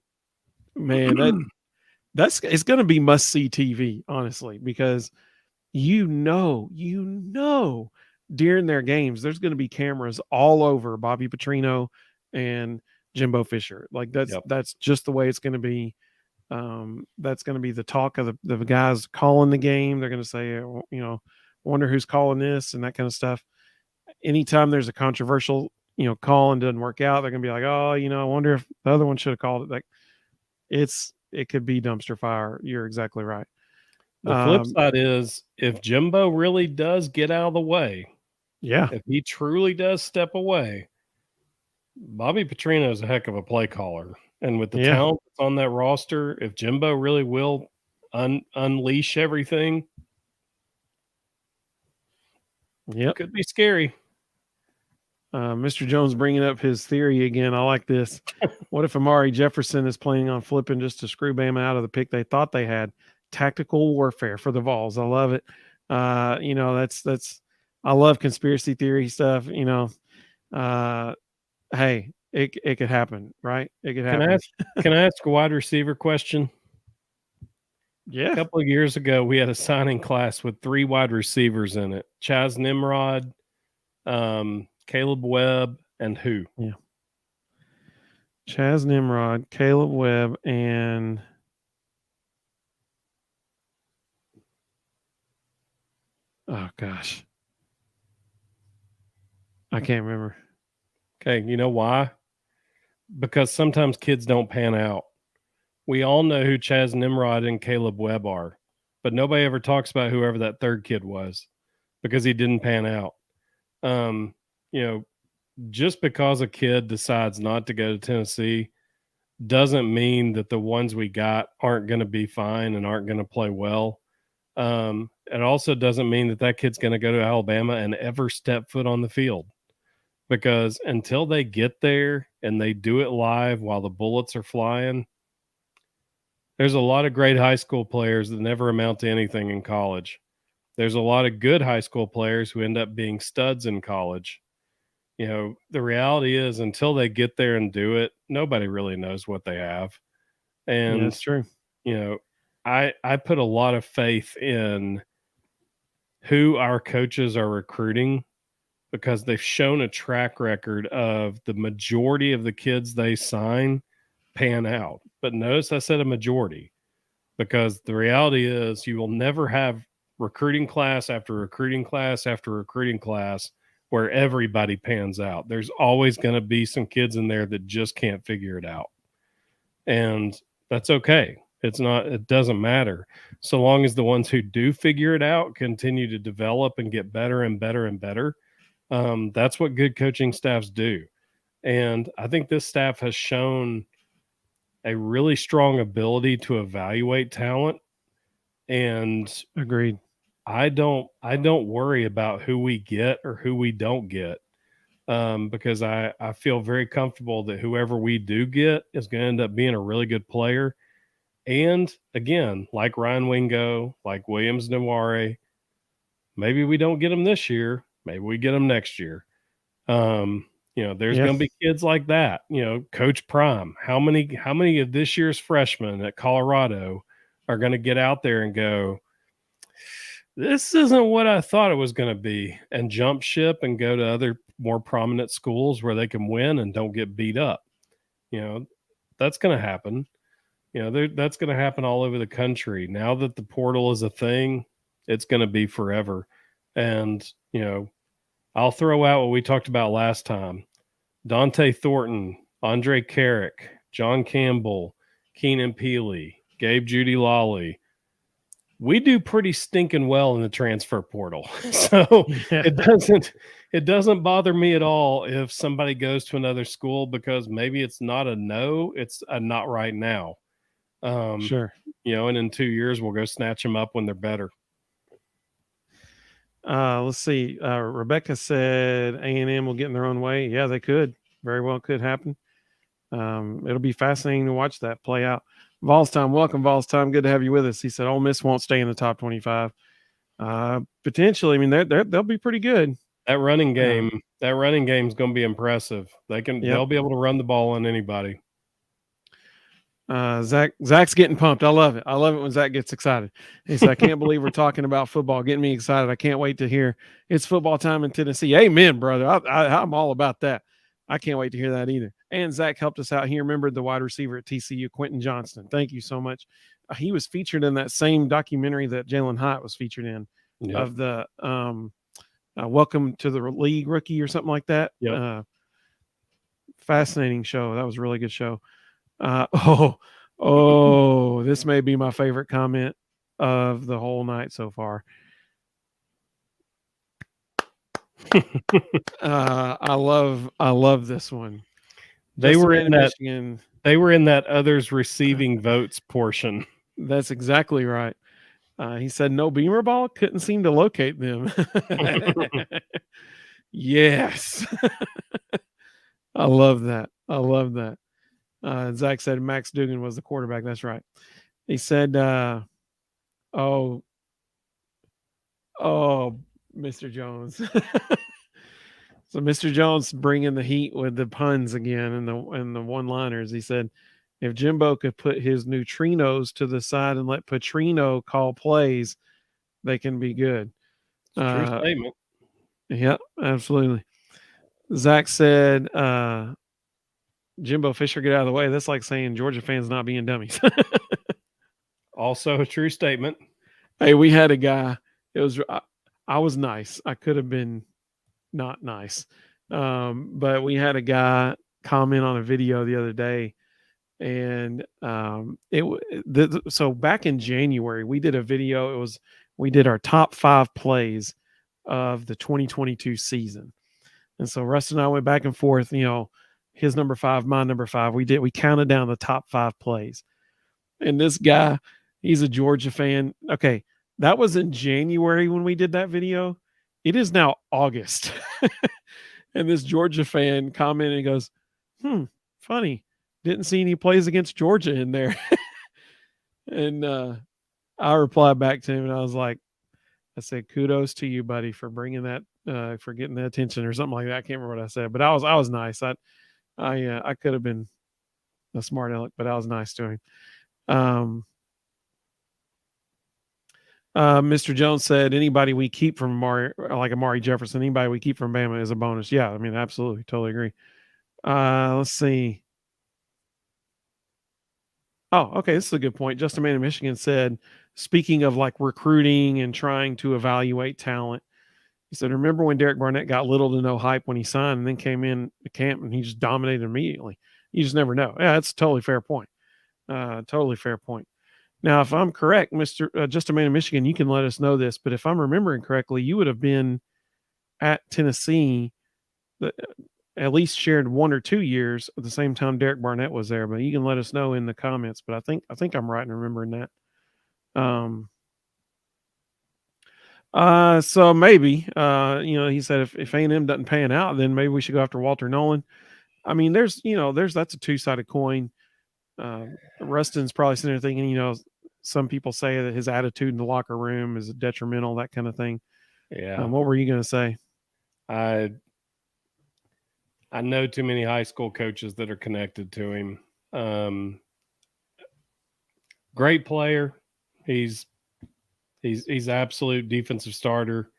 it's going to be must see TV, honestly, because during their games there's going to be cameras all over Bobby Petrino and Jimbo Fisher. Like that's just the way it's going to be. That's going to be the talk of the guys calling the game. They're going to say, wonder who's calling this and that kind of stuff. Anytime there's a controversial, call and doesn't work out, they're going to be like, oh, I wonder if the other one should have called it. Like it could be dumpster fire. You're exactly right. The flip side is if Jimbo really does get out of the way, if he truly does step away, Bobby Petrino is a heck of a play caller. And with the talent that's on that roster, if Jimbo really will unleash everything, it could be scary. Mr. Jones bringing up his theory again. I like this. What if Amari Jefferson is planning on flipping just to screw Bama out of the pick they thought they had? Tactical warfare for the Vols. I love it. That's I love conspiracy theory stuff. Hey, it could happen, right? It could happen. Can I ask a wide receiver question? Yeah. A couple of years ago, we had a signing class with 3 wide receivers in it: Chaz Nimrod, Caleb Webb, and who? Yeah. Chaz Nimrod, Caleb Webb, and oh gosh. I can't remember. Okay, you know why? Because sometimes kids don't pan out. We all know who Chaz Nimrod and Caleb Webb are, but nobody ever talks about whoever that third kid was because he didn't pan out. Um, you know, just because a kid decides not to go to Tennessee doesn't mean that the ones we got aren't going to be fine and aren't going to play well. It also doesn't mean that that kid's going to go to Alabama and ever step foot on the field, because until they get there and they do it live while the bullets are flying, there's a lot of great high school players that never amount to anything in college. There's a lot of good high school players who end up being studs in college. You know, the reality is until they get there and do it, nobody really knows what they have. Yeah, And, that's true. you know, I put a lot of faith in who our coaches are recruiting because they've shown a track record of the majority of the kids they sign pan out. But notice I said a majority, because the reality is you will never have recruiting class after recruiting class after recruiting class where everybody pans out. There's always going to be some kids in there that just can't figure it out. And that's okay. It doesn't matter. So long as the ones who do figure it out continue to develop and get better and better and better. That's what good coaching staffs do. And I think this staff has shown a really strong ability to evaluate talent. And Agreed. I don't worry about who we get or who we don't get, because I feel very comfortable that whoever we do get is going to end up being a really good player. And again, like Ryan Wingo, like Williams Naware, maybe we don't get them this year. Maybe we get them next year. You know, there's going to be kids like that. You know, Coach Prime. How many of this year's freshmen at Colorado are going to get out there and go, this isn't what I thought it was going to be, and jump ship and go to other more prominent schools where they can win and don't get beat up? You know, that's going to happen. You know, that's going to happen all over the country. Now that the portal is a thing, it's going to be forever. And, you know, I'll throw out what we talked about last time. Dante Thornton, Andre Carrick, John Campbell, Keenan Peely, Gabe Judy Lawley. We do pretty stinking well in the transfer portal. So it doesn't bother me at all if somebody goes to another school, because maybe it's not a no, it's a not right now. Sure. You know, and in 2 years we'll go snatch them up when they're better. Let's see. Rebecca said A&M will get in their own way. Yeah, they could. Very well could happen. It'll be fascinating to watch that play out. Vols Time, welcome, Vols Time. Good to have you with us. He said Ole Miss won't stay in the top 25. Potentially, I mean, they'll be pretty good. That running game is going to be impressive. They'll be able to run the ball on anybody. Zach's getting pumped. I love it. I love it when Zach gets excited. He said, I can't believe we're talking about football, getting me excited. I can't wait to hear it's football time in Tennessee. Amen, brother. I'm all about that. I can't wait to hear that either. And Zach helped us out. He remembered the wide receiver at TCU, Quentin Johnston. Thank you so much. He was featured in that same documentary that Jalen Hyatt was featured in, of the Welcome to the League rookie or something like that. Yep. Fascinating show. That was a really good show. This may be my favorite comment of the whole night so far. I love this one. They were in that others receiving votes portion. That's exactly right. He said no beamer ball, couldn't seem to locate them. Yes. I love that. Zach said Max Duggan was the quarterback. That's right. He said, Mr. Jones. So Mr. Jones bringing the heat with the puns again and the one-liners. He said, if Jimbo could put his neutrinos to the side and let Petrino call plays, they can be good. True statement. Yeah, absolutely. Zach said, Jimbo Fisher, get out of the way. That's like saying Georgia fans not being dummies. Also a true statement. Hey, we had a guy. I was nice. I could have been not nice. But we had a guy comment on a video the other day, and so back in January we did a video. We did our top 5 plays of the 2022 season, and so Russ and I went back and forth. His number 5, my number 5. We counted down the top 5 plays, and this guy, he's a Georgia fan. Okay, that was in January when we did that video. It is now August. And this Georgia fan commented and goes, funny. Didn't see any plays against Georgia in there. And I replied back to him and I said, kudos to you, buddy, for bringing that, for getting the attention or something like that. I can't remember what I said, but I was nice. I could have been a smart aleck, but I was nice to him. Mr. Jones said, anybody we keep from Amari Jefferson, anybody we keep from Bama is a bonus. Yeah, I mean, absolutely. Totally agree. Let's see. Oh, okay. This is a good point. Justin Man in Michigan said, speaking of like recruiting and trying to evaluate talent, he said, remember when Derek Barnett got little to no hype when he signed and then came in the camp and he just dominated immediately? You just never know. Yeah, that's a totally fair point. Totally fair point. Now, if I'm correct, Mr. Justin Man in Michigan, you can let us know this, but if I'm remembering correctly, you would have been at Tennessee, at least shared 1 or 2 years at the same time Derek Barnett was there. But you can let us know in the comments. But I think I'm right in remembering that. So maybe, he said if A&M doesn't pan out, then maybe we should go after Walter Nolan. I mean, that's a two-sided coin. Rustin's probably sitting there thinking, some people say that his attitude in the locker room is detrimental, that kind of thing. Yeah. What were you going to say? I know too many high school coaches that are connected to him. Great player. He's absolute defensive starter.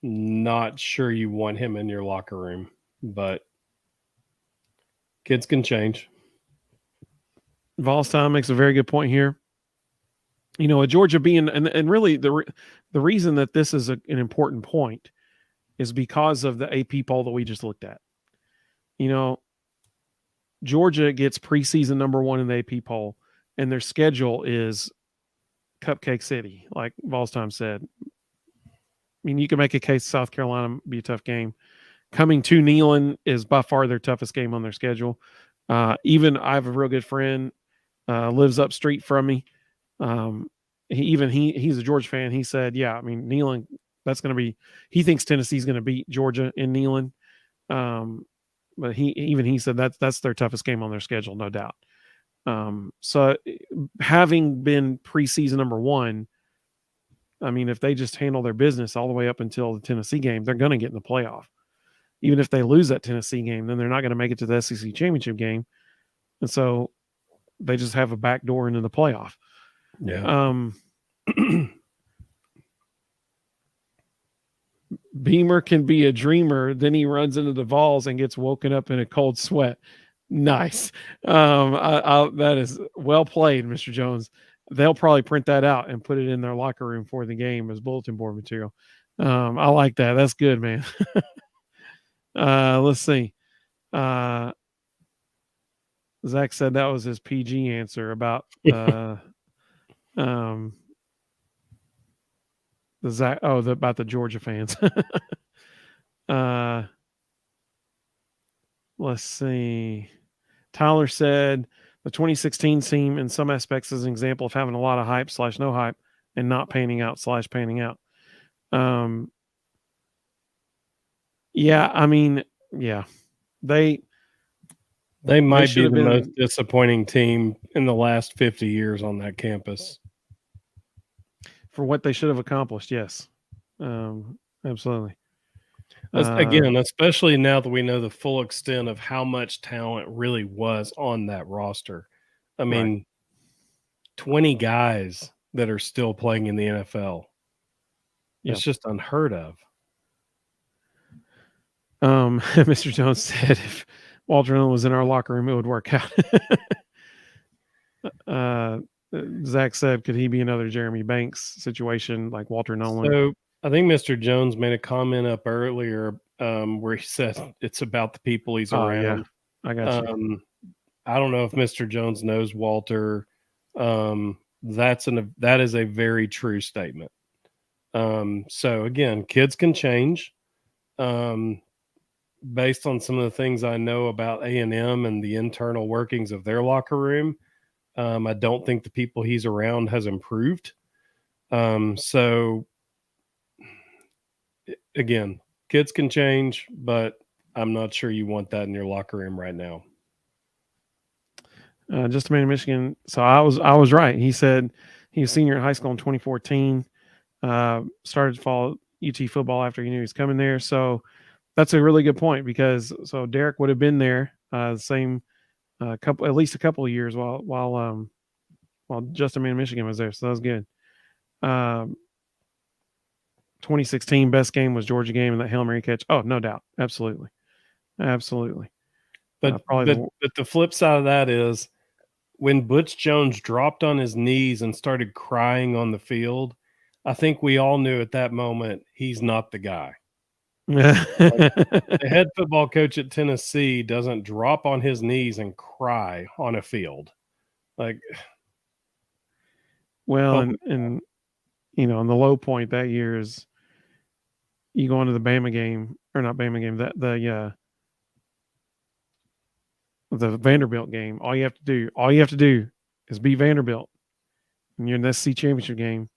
Not sure you want him in your locker room, but kids can change. Volstein makes a very good point here. A Georgia being, and really the reason that this is an important point is because of the AP poll that we just looked at. Georgia gets preseason number 1 in the AP poll, and their schedule is Cupcake City, like Volstein said. I mean, you can make a case South Carolina be a tough game. Coming to Neyland is by far their toughest game on their schedule. Even I have a real good friend, lives up street from me. He's a Georgia fan. He said, yeah, I mean, Neyland, he thinks Tennessee's going to beat Georgia in Neyland. But he said that's their toughest game on their schedule, no doubt. So having been preseason number 1, I mean, if they just handle their business all the way up until the Tennessee game, they're going to get in the playoff. Even if they lose that Tennessee game, then they're not going to make it to the SEC championship game. And so they just have a back door into the playoff. Yeah. Beamer can be a dreamer. Then he runs into the Vols and gets woken up in a cold sweat. Nice. That is well played, Mr. Jones. They'll probably print that out and put it in their locker room for the game as bulletin board material. I like that. That's good, man. Let's see. Zach said that was his PG answer about about the Georgia fans. Let's see. Tyler said the 2016 team in some aspects is an example of having a lot of hype / no hype and not panning out / panning out. Yeah, I mean, yeah, they might be the most disappointing team in the last 50 years on that campus. For what they should have accomplished, yes. Absolutely. Again, especially now that we know the full extent of how much talent really was on that roster. I mean, right. 20 guys that are still playing in the NFL. Yep. It's just unheard of. Mr. Jones said if Walter Nolan was in our locker room, it would work out. Zach said, could he be another Jeremy Banks situation like Walter Nolan? So I think Mr. Jones made a comment up earlier where he said it's about the people he's Oh, yeah. around. I got you. I don't know if Mr. Jones knows Walter. That is a very true statement. So again, kids can change. Based on some of the things I know about A&M and the internal workings of their locker room, I don't think the people he's around has improved. So again, kids can change, but I'm not sure you want that in your locker room right now. Just a man in Michigan. So I was right. He said he was senior in high school in 2014. Started to follow UT football after he knew he was coming there. So that's a really good point because Derek would have been there the same at least a couple of years while Just a Man in Michigan was there. So that was good. 2016 best game was Georgia game and that Hail Mary catch. Oh, no doubt, absolutely. But the flip side of that is when Butch Jones dropped on his knees and started crying on the field, I think we all knew at that moment he's not the guy. The head football coach at Tennessee doesn't drop on his knees and cry on a field. Like, well, and you know, and the low point that year is you go into the Bama game, or not Bama game, the Vanderbilt game. All you have to do is beat Vanderbilt, and you're in the SEC championship game,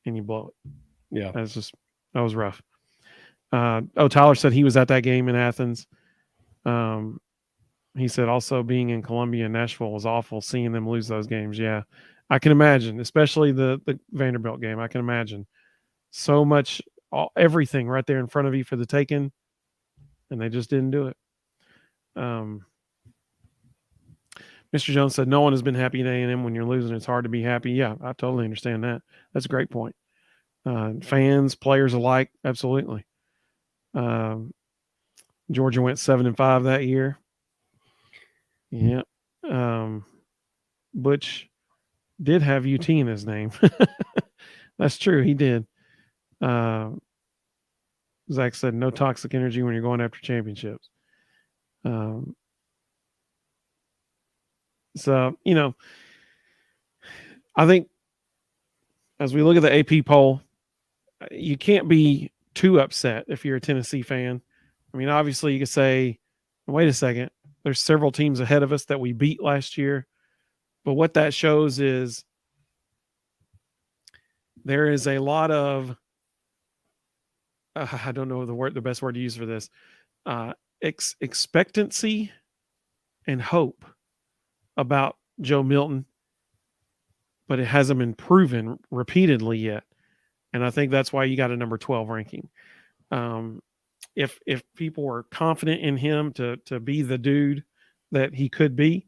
and you blow it. Yeah, that was rough. Tyler said he was at that game in Athens. He said also being in Columbia and Nashville was awful, seeing them lose those games. Yeah, I can imagine, especially the Vanderbilt game. I can imagine so much, everything right there in front of you for the taking, and they just didn't do it. Mr. Jones said no one has been happy at A&M. When you're losing, it's hard to be happy. Yeah, I totally understand that. That's a great point. Fans, players alike, absolutely. Georgia went 7-5 that year. Yeah. Butch did have UT in his name. That's true. He did. Zach said no toxic energy when you're going after championships. So, you know, I think as we look at the AP poll, you can't be too upset if you're a Tennessee fan. I mean, obviously you could say, wait a second, there's several teams ahead of us that we beat last year. But what that shows is there is a lot of, I don't know the best word to use for this, expectancy and hope about Joe Milton, but it hasn't been proven repeatedly yet. And I think that's why you got a number 12 ranking. If people were confident in him to be the dude that he could be,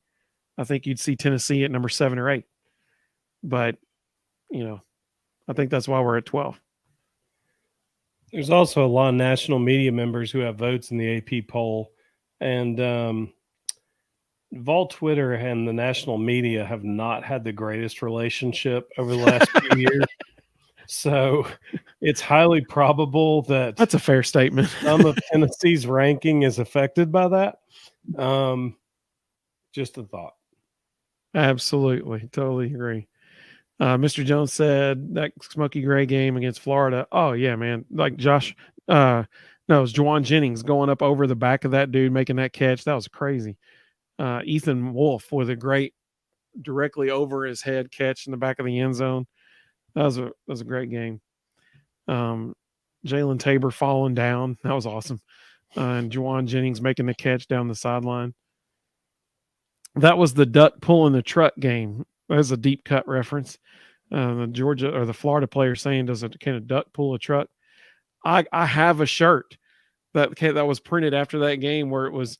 I think you'd see Tennessee at number 7 or 8. But, you know, I think that's why we're at 12. There's also a lot of national media members who have votes in the AP poll. And Vol Twitter and the national media have not had the greatest relationship over the last few years. So it's highly probable that that's a fair statement. Some of Tennessee's ranking is affected by that. Just a thought. Absolutely. Totally agree. Mr. Jones said that Smokey Gray game against Florida. Oh yeah, man. Like Josh, no, it was Juwan Jennings going up over the back of that dude, making that catch. That was crazy. Ethan Wolf with a great directly over his head catch in the back of the end zone. That was a great game. Jalen Tabor falling down. That was awesome. And Juwan Jennings making the catch down the sideline. That was the duck pulling the truck game. That's a deep cut reference. The Georgia or the Florida player saying, can a duck pull a truck? I have a shirt that was printed after that game where it was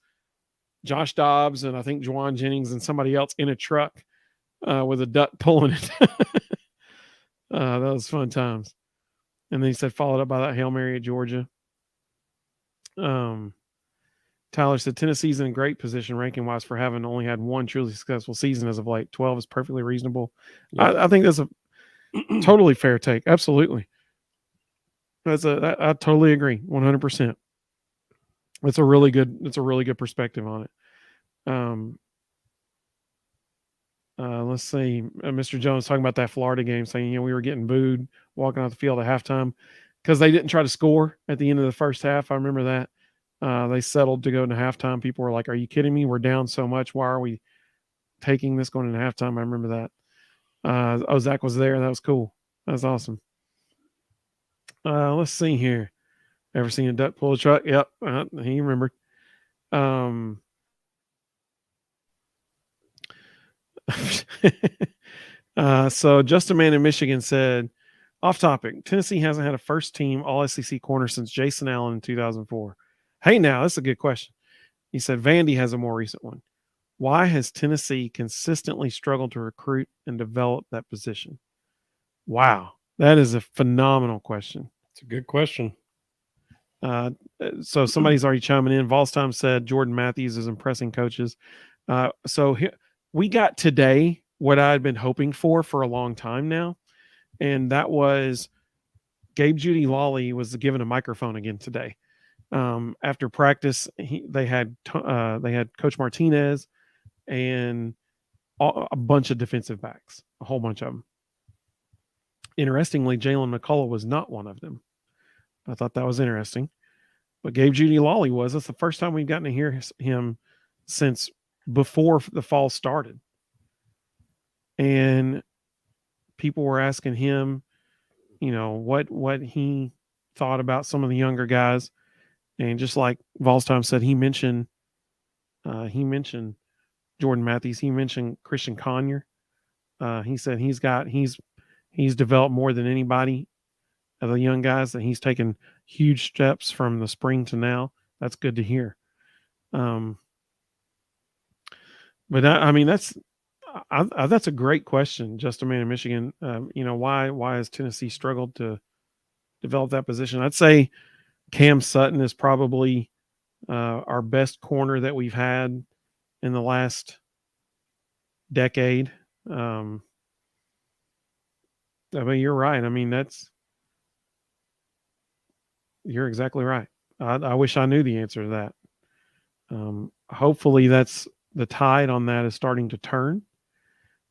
Josh Dobbs and I think Juwan Jennings and somebody else in a truck with a duck pulling it. That was fun times. And then he said, followed up by that Hail Mary at Georgia. Tyler said, Tennessee's in a great position ranking-wise for having only had one truly successful season as of late. 12 is perfectly reasonable. Yep. I think that's a totally fair take. Absolutely. I totally agree. 100%. It's a really good perspective on it. Let's see. Mr. Jones talking about that Florida game, saying we were getting booed walking off the field at halftime because they didn't try to score at the end of the first half. I remember that. They settled to go into halftime. People were like, "Are you kidding me? We're down so much. Why are we taking this going into halftime?" I remember that. Zach was there. That was cool. That was awesome. Let's see here. Ever seen a duck pull a truck? Yep, he remembered. So Just a Man in Michigan said, off topic, Tennessee hasn't had a first team all SEC corner since Jason Allen in 2004. Hey, now that's a good question. He said Vandy has a more recent one. Why has Tennessee consistently struggled to recruit and develop that position? Wow, that is a phenomenal question. It's a good question. So somebody's already chiming in. Volstheim said Jordan Matthews is impressing coaches. So we got today what I had been hoping for a long time now, and that was Gabe Judy Lawley was given a microphone again today. After practice, they had Coach Martinez and a bunch of defensive backs, a whole bunch of them. Interestingly, Jalen McCullough was not one of them. I thought that was interesting. But Gabe Judy Lawley was. That's the first time we've gotten to hear him since before the fall started. And people were asking him, what he thought about some of the younger guys. And just like Volstheim said, he mentioned Jordan Matthews. He mentioned Christian Conyer. He said he's developed more than anybody of the young guys, that he's taken huge steps from the spring to now. That's good to hear. But that's a great question. Just a Man in Michigan. Why has Tennessee struggled to develop that position? I'd say Cam Sutton is probably our best corner that we've had in the last decade. You're right. You're exactly right. I wish I knew the answer to that. Hopefully that's the tide on that is starting to turn.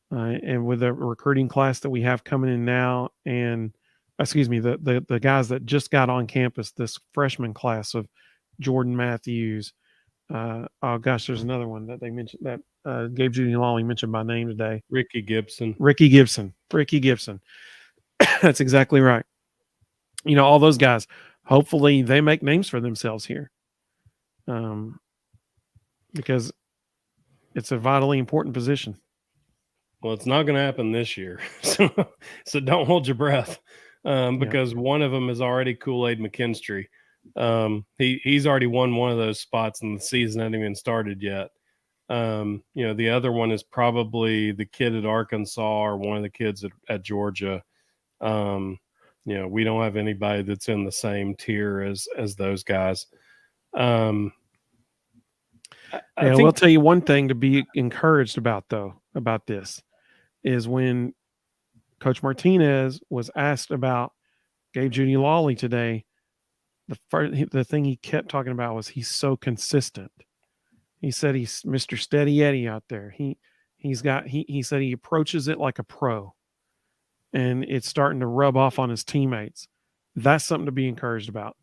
And with the recruiting class that we have coming in now, and the guys that just got on campus, this freshman class of Jordan Matthews. There's another one that they mentioned that Gabe Judy Lawley mentioned by name today. Ricky Gibson. That's exactly right. All those guys. Hopefully they make names for themselves here. Because it's a vitally important position. Well, it's not going to happen this year. So don't hold your breath. Because one of them is already Kool-Aid McKinstry. He's already won one of those spots and the season hasn't even started yet. The other one is probably the kid at Arkansas or one of the kids at Georgia. We don't have anybody that's in the same tier as those guys. I will tell you one thing to be encouraged about this is when Coach Martinez was asked about Gabe Judy Lawley today, the thing he kept talking about was he's so consistent. He said he's Mr. Steady Eddie out there. He said he approaches it like a pro, and it's starting to rub off on his teammates. That's something to be encouraged about.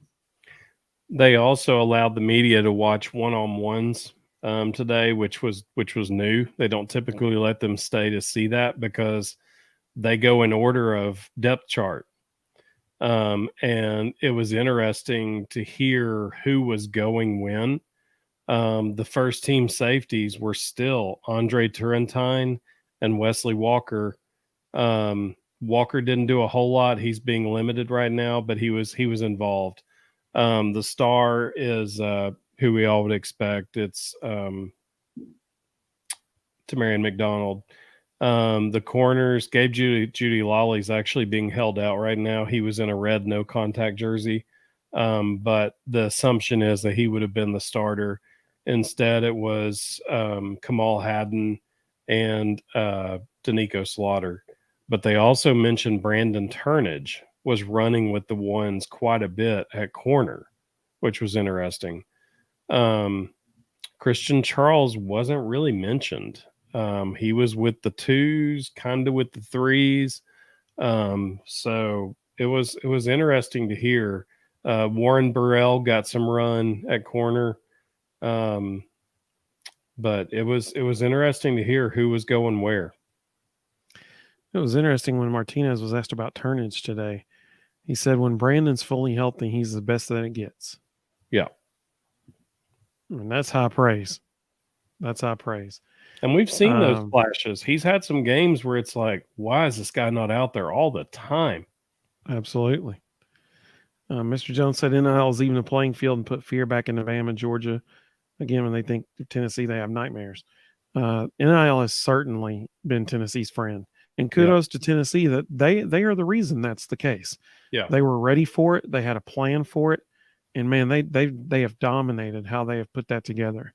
They also allowed the media to watch one-on-ones today, which was new. They don't typically let them stay to see that because they go in order of depth chart. And it was interesting to hear who was going when. The first team safeties were still Andre Turrentine and Wesley Walker. Walker didn't do a whole lot. He's being limited right now, but he was involved. The star is who we all would expect. It's Tamarian McDonald. The corners, Gabe Judy Lawley's actually being held out right now. He was in a red no contact jersey. But the assumption is that he would have been the starter. Instead, it was Kamal Haddon and Danico Slaughter. But they also mentioned Brandon Turnage was running with the ones quite a bit at corner, which was interesting. Christian Charles wasn't really mentioned. He was with the twos, kind of with the threes. So it was interesting to hear. Warren Burrell got some run at corner. But it was interesting to hear who was going where. It was interesting when Martinez was asked about Turnage today. He said when Brandon's fully healthy, he's the best that it gets. Yeah. And that's high praise. That's high praise. And we've seen those flashes. He's had some games where it's like, why is this guy not out there all the time? Absolutely. Mr. Jones said NIL is even the playing field and put fear back into Bama, Georgia. Again, when they think of Tennessee, they have nightmares. NIL has certainly been Tennessee's friend. And kudos to Tennessee that they are the reason that's the case. Yeah. They were ready for it. They had a plan for it. And man, they have dominated how they have put that together.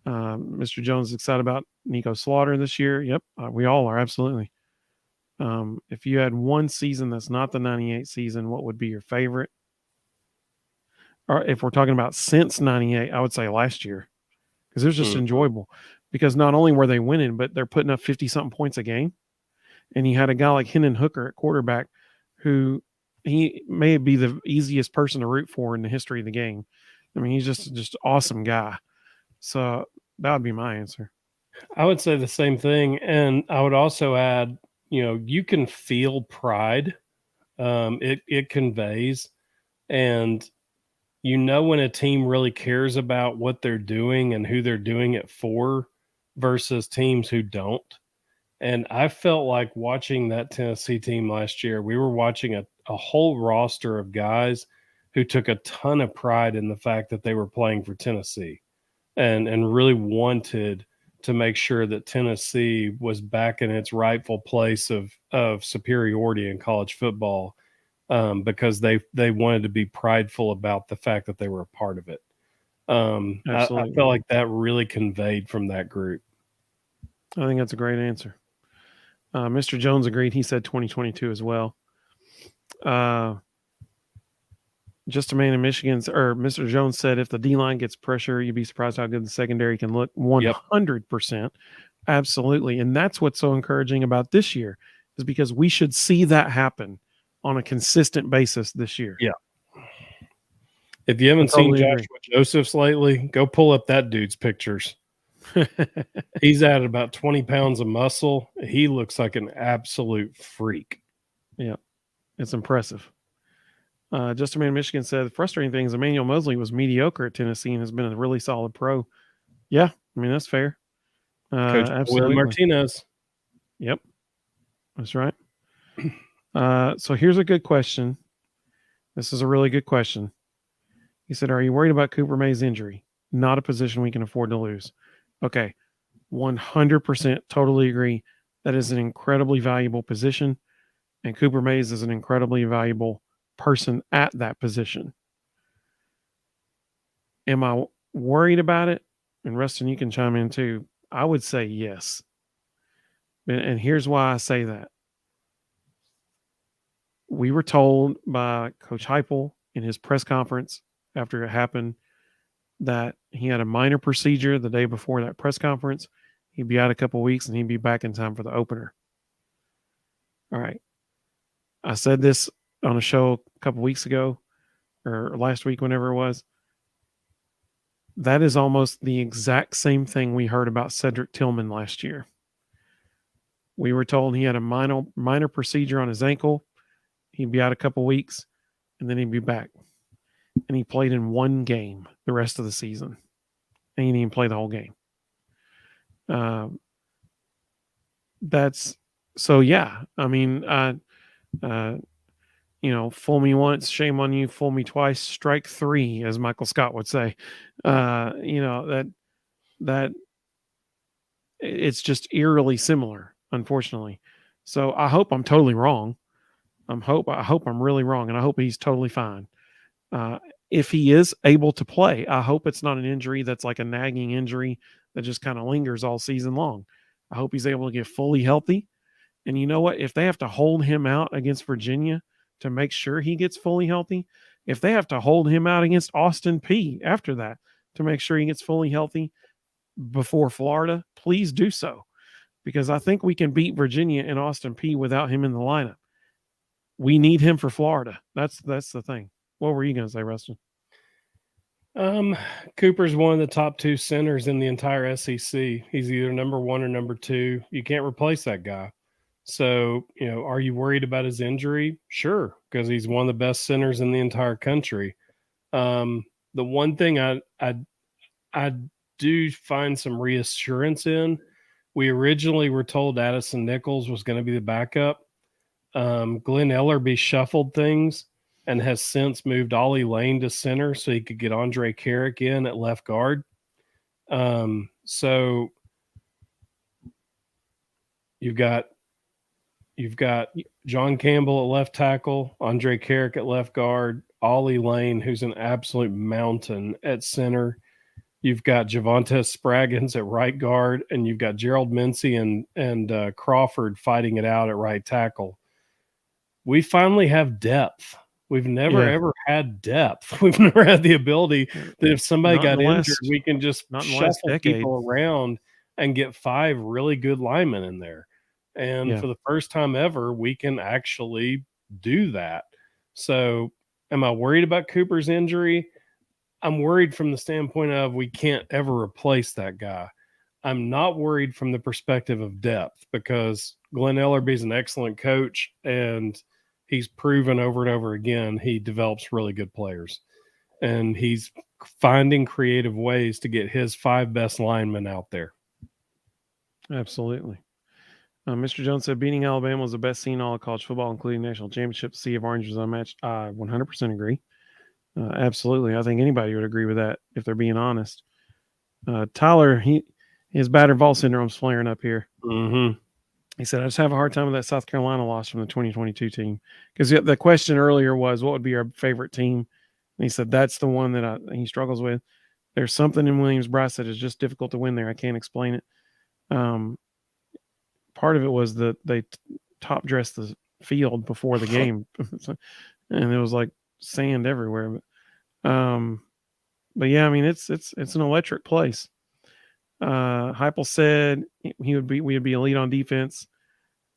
Mr. Jones is excited about Nico Slaughter this year. Yep, we all are, absolutely. If you had one season that's not the 98 season, what would be your favorite? Or if we're talking about since 98, I would say last year. Because it was just enjoyable. Because not only were they winning, but they're putting up 50-something points a game. And you had a guy like Hendon Hooker at quarterback who he may be the easiest person to root for in the history of the game. I mean, he's just an awesome guy. So that would be my answer. I would say the same thing. And I would also add, you can feel pride. It conveys. And when a team really cares about what they're doing and who they're doing it for versus teams who don't. And I felt like watching that Tennessee team last year, we were watching a whole roster of guys who took a ton of pride in the fact that they were playing for Tennessee and really wanted to make sure that Tennessee was back in its rightful place of superiority in college football because they wanted to be prideful about the fact that they were a part of it. I felt like that really conveyed from that group. I think that's a great answer. Mr. Jones agreed. He said 2022 as well. Just a man in Michigan's, or Mr. Jones said, if the D-line gets pressure, you'd be surprised how good the secondary can look. 100%. Absolutely. And that's what's so encouraging about this year is because we should see that happen on a consistent basis this year. Yeah. If you haven't seen Joshua Josephs lately, go pull up that dude's pictures. He's added about 20 pounds of muscle. He looks like an absolute freak. Yeah, it's impressive. Just a man in Michigan said the frustrating thing is Emmanuel Mosley was mediocre at Tennessee and has been a really solid pro. Yeah, I mean, that's fair. Coach absolutely. Martinez. Yep, that's right. So here's a good question. This is a really good question. He said, are you worried about Cooper Mays' injury? Not a position we can afford to lose. Okay, 100% totally agree. That is an incredibly valuable position, and Cooper Mays is an incredibly valuable person at that position. Am I worried about it? And Rustin, you can chime in too. I would say yes. And here's why I say that. We were told by Coach Heupel in his press conference after it happened that he had a minor procedure the day before that press conference. He'd be out a couple of weeks and he'd be back in time for the opener. All right. I said this on a show a couple of weeks ago or last week, whenever it was. That is almost the exact same thing we heard about Cedric Tillman last year. We were told he had a minor procedure on his ankle. He'd be out a couple of weeks and then he'd be back. And he played in one game the rest of the season. And he didn't even play the whole game. That's so, yeah. I mean, fool me once, shame on you. Fool me twice, strike three, as Michael Scott would say. That it's just eerily similar, unfortunately. So I hope I'm totally wrong. I hope I'm really wrong, and I hope he's totally fine. If he is able to play, I hope it's not an injury that's like a nagging injury that just kind of lingers all season long. I hope he's able to get fully healthy. And you know what? If they have to hold him out against Virginia to make sure he gets fully healthy, if they have to hold him out against Austin Peay after that to make sure he gets fully healthy before Florida, please do so, because I think we can beat Virginia and Austin Peay without him in the lineup. We need him for Florida. That's the thing. What were you going to say, Rustin? Cooper's one of the top 2 centers in the entire SEC. He's either number 1 or number 2. You can't replace that guy. So, are you worried about his injury? Sure, because he's one of the best centers in the entire country. The one thing I do find some reassurance in, we originally were told Addison Nichols was going to be the backup. Glenn Ellerby shuffled things and has since moved Ollie Lane to center so he could get Andre Carrick in at left guard. So you've got John Campbell at left tackle, Andre Carrick at left guard, Ollie Lane, who's an absolute mountain, at center. You've got Javonte Spraggins at right guard, and you've got Gerald Mincy and Crawford fighting it out at right tackle. We finally have depth. We've never ever had depth. We've never had the ability that if somebody got injured, we can just shuffle people around and get 5 really good linemen in there. And for the first time ever, we can actually do that. So am I worried about Cooper's injury? I'm worried from the standpoint of we can't ever replace that guy. I'm not worried from the perspective of depth, because Glenn Ellerby is an excellent coach, and he's proven over and over again he develops really good players. And he's finding creative ways to get his 5 best linemen out there. Absolutely. Mr. Jones said beating Alabama was the best seen in all of college football, including national championship. The Sea of Orange was unmatched. I 100% agree. Absolutely. I think anybody would agree with that if they're being honest. Tyler, his battered ball syndrome's flaring up here. Mm-hmm. He said, I just have a hard time with that South Carolina loss from the 2022 team. Because the question earlier was, what would be our favorite team? And he said, that's the one that he struggles with. There's something in Williams-Brice that is just difficult to win there. I can't explain it. Part of it was that they top dressed the field before the game. And it was like sand everywhere. But yeah, I mean, it's an electric place. Heupel said we would be elite on defense.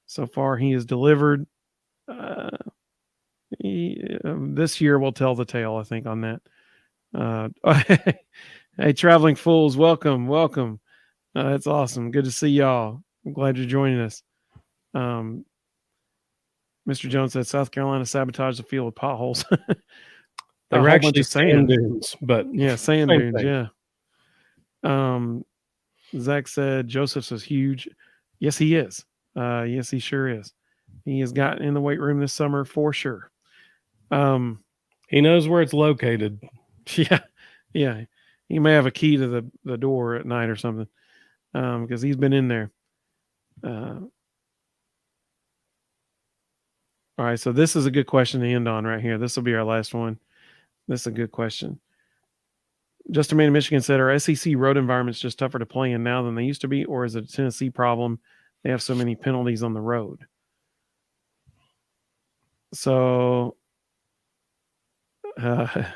So far, he has delivered. This year will tell the tale, I think, on that. Hey, traveling fools, welcome. That's awesome. Good to see y'all. I'm glad you're joining us. Mr. Jones said South Carolina sabotaged the field with potholes. They were actually sand dunes, but sand dunes. Thing. Yeah. Zach said Joseph's is huge. Yes, he is. Yes, he sure is. He has gotten in the weight room this summer for sure. He knows where it's located. Yeah. He may have a key to the door at night or something, because he's been in there. All right, so this is a good question to end on right here. This will be our last one. This is a good question. Justin Main of Michigan said, are SEC road environments just tougher to play in now than they used to be, or is it a Tennessee problem? They have so many penalties on the road. So, I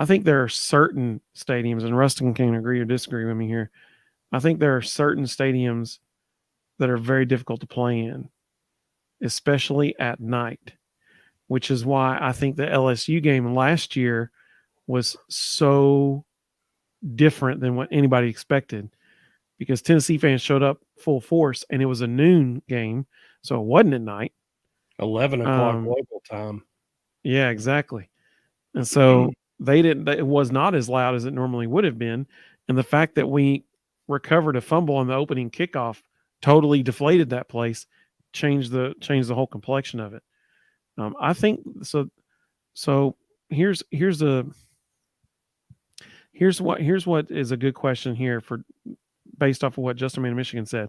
think there are certain stadiums, and Rustin can agree or disagree with me here. I think there are certain stadiums that are very difficult to play in, especially at night, which is why I think the LSU game last year was so different than what anybody expected, because Tennessee fans showed up full force, and it was a noon game, so it wasn't at night. 11 o'clock local time. Yeah, exactly. And so it was not as loud as it normally would have been. And the fact that we recovered a fumble on the opening kickoff totally deflated that place, changed the whole complexion of it. I think so. So here's what is a good question here, for based off of what Justin Main of Michigan said.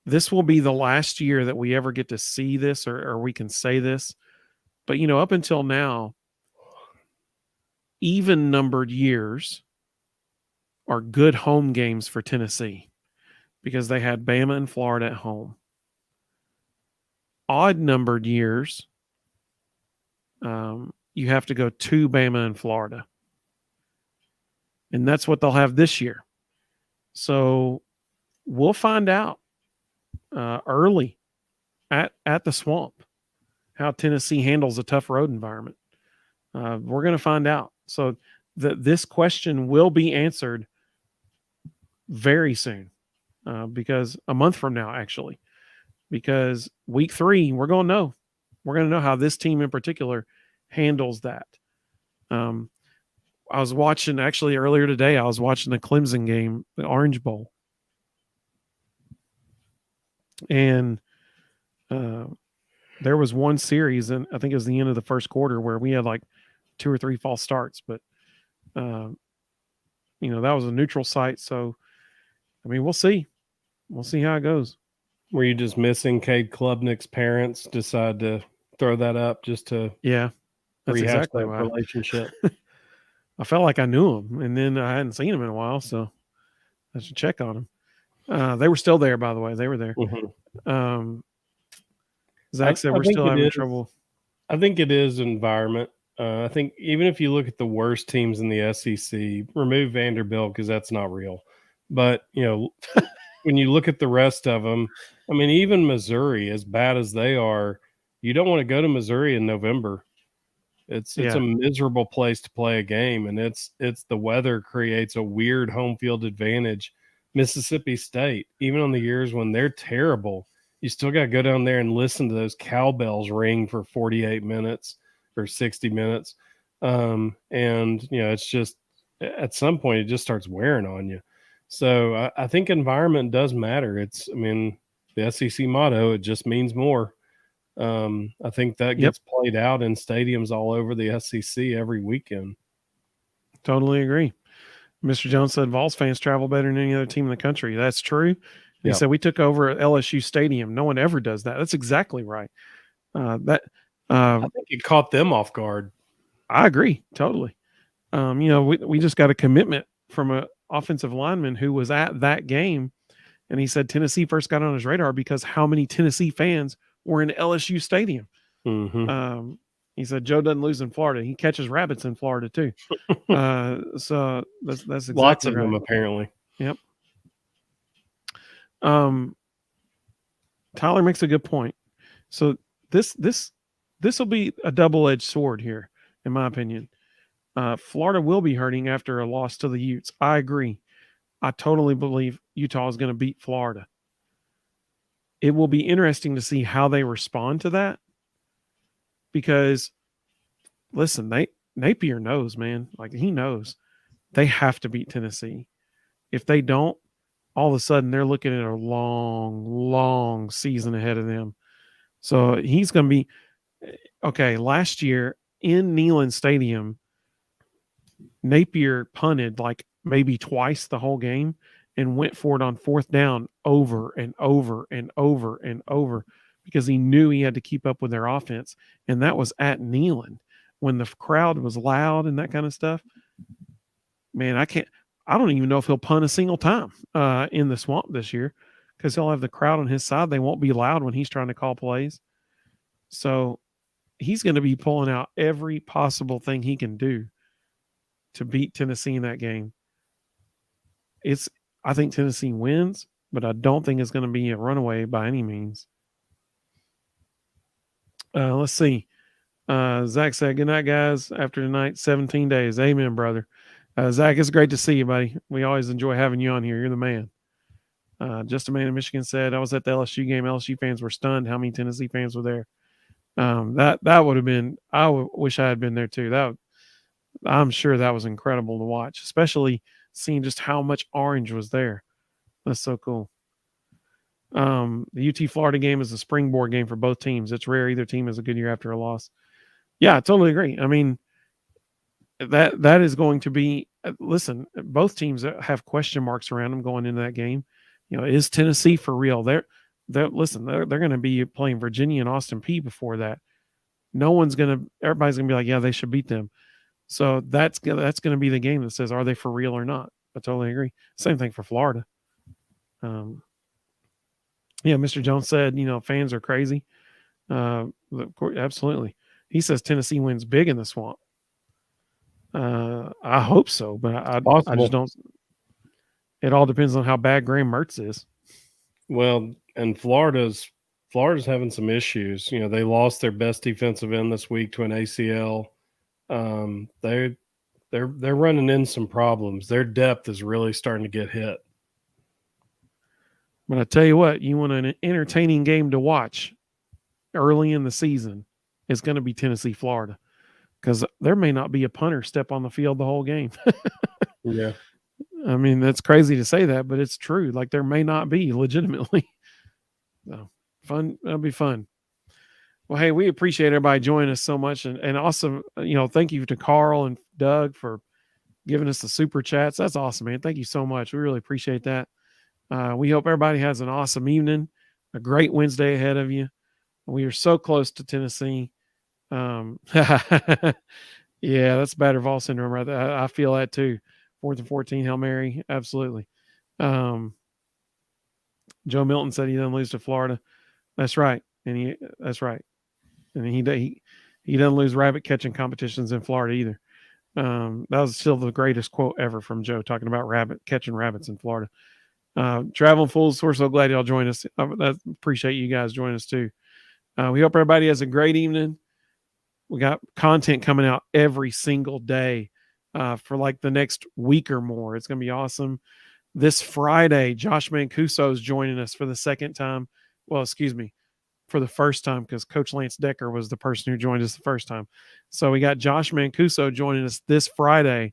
This will be the last year that we ever get to see this, or we can say this. But up until now, even numbered years are good home games for Tennessee, because they had Bama and Florida at home. Odd numbered years, you have to go to Bama and Florida. And that's what they'll have this year. So we'll find out early at the Swamp how Tennessee handles a tough road environment. We're going to find out. So this question will be answered very soon, because a month from now, actually, because week 3, we're going to know. We're going to know how this team in particular handles that. I was watching, actually earlier today, I was watching the Clemson game, the Orange Bowl. And there was one series, and I think it was the end of the first quarter, where we had like 2 or 3 false starts. But, that was a neutral site. So, I mean, we'll see. We'll see how it goes. Were you just missing Cade Klubnik's parents decide to throw that up just to rehash exactly that relationship? I felt like I knew him, and then I hadn't seen him in a while, so I should check on him. They were still there, by the way. They were there. Mm-hmm. Zach said we're still having trouble. I think it is environment. I think even if you look at the worst teams in the SEC, remove Vanderbilt because that's not real. But, when you look at the rest of them, I mean, even Missouri, as bad as they are, you don't want to go to Missouri in November. It's a miserable place to play a game, and it's the weather creates a weird home field advantage. Mississippi State, even on the years when they're terrible, you still got to go down there and listen to those cowbells ring for 48 minutes or 60 minutes. And, it's just at some point it just starts wearing on you. So I think environment does matter. The SEC motto, it just means more. I think that gets played out in stadiums all over the SEC every weekend. Totally agree. Mr. Jones said Vols fans travel better than any other team in the country. That's true. He said we took over at LSU Stadium. No one ever does that. That's exactly right. I think it caught them off guard. I agree. Totally. We just got a commitment from an offensive lineman who was at that game, and he said Tennessee first got on his radar because how many Tennessee fans were in LSU Stadium. Mm-hmm. He said Joe doesn't lose in Florida. He catches rabbits in Florida too. So that's exactly lots of right. them apparently. Yep. Tyler makes a good point. So this will be a double-edged sword here, in my opinion. Florida will be hurting after a loss to the Utes. I agree. I totally believe Utah is going to beat Florida. It will be interesting to see how they respond to that, because listen, Napier knows, man. Like, he knows they have to beat Tennessee. If they don't, all of a sudden they're looking at a long, long season ahead of them. So he's going to be okay. Last year in Neyland Stadium, Napier punted like maybe twice the whole game and went for it on 4th down over and over and over and over because he knew he had to keep up with their offense. And that was at Neyland when the crowd was loud and that kind of stuff. Man, I don't even know if he'll punt a single time in the Swamp this year, because he'll have the crowd on his side. They won't be loud when he's trying to call plays. So he's going to be pulling out every possible thing he can do to beat Tennessee in that game. I think Tennessee wins, but I don't think it's going to be a runaway by any means. Let's see. Zach said, good night, guys. After tonight, 17 days. Amen, brother. Zach, it's great to see you, buddy. We always enjoy having you on here. You're the man. Just a Man in Michigan said, I was at the LSU game. LSU fans were stunned how many Tennessee fans were there. That would have been, wish I had been there too. I'm sure that was incredible to watch, especially seeing just how much orange was there. That's so cool. The UT Florida game is a springboard game for both teams. It's rare either team has a good year after a loss. Yeah, I totally agree. I mean, that is going to be, listen, both teams have question marks around them going into that game. Is Tennessee for real? They're going to be playing Virginia and Austin Peay before that. Everybody's going to be like, yeah, they should beat them. So that's going to be the game that says, are they for real or not? I totally agree. Same thing for Florida. Mr. Jones said, fans are crazy. Absolutely. He says Tennessee wins big in the Swamp. I hope so, but I just don't. It all depends on how bad Graham Mertz is. Well, and Florida's having some issues. They lost their best defensive end this week to an ACL. They're running in some problems. Their depth is really starting to get hit. But I tell you what, you want an entertaining game to watch early in the season, it's going to be Tennessee, Florida, because there may not be a punter step on the field the whole game. Yeah. I mean, that's crazy to say that, but it's true. Like, there may not be legitimately. So fun. That'll be fun. Well, hey, we appreciate everybody joining us so much. And also, thank you to Carl and Doug for giving us the super chats. That's awesome, man. Thank you so much. We really appreciate that. We hope everybody has an awesome evening, a great Wednesday ahead of you. We are so close to Tennessee. Yeah, that's Bader-Vol syndrome right there. I feel that too. 4th and 14, Hail Mary. Absolutely. Joe Milton said he doesn't lose to Florida. That's right. That's right. And he doesn't lose rabbit catching competitions in Florida either. That was still the greatest quote ever from Joe, talking about catching rabbits in Florida. Traveling Fools, we're so glad y'all joined us. I appreciate you guys joining us too. We hope everybody has a great evening. We got content coming out every single day for like the next week or more. It's going to be awesome. This Friday, Josh Mancuso is joining us for the second time. Well, excuse me, for the first time, because Coach Lance Decker was the person who joined us the first time. So we got Josh Mancuso joining us this Friday.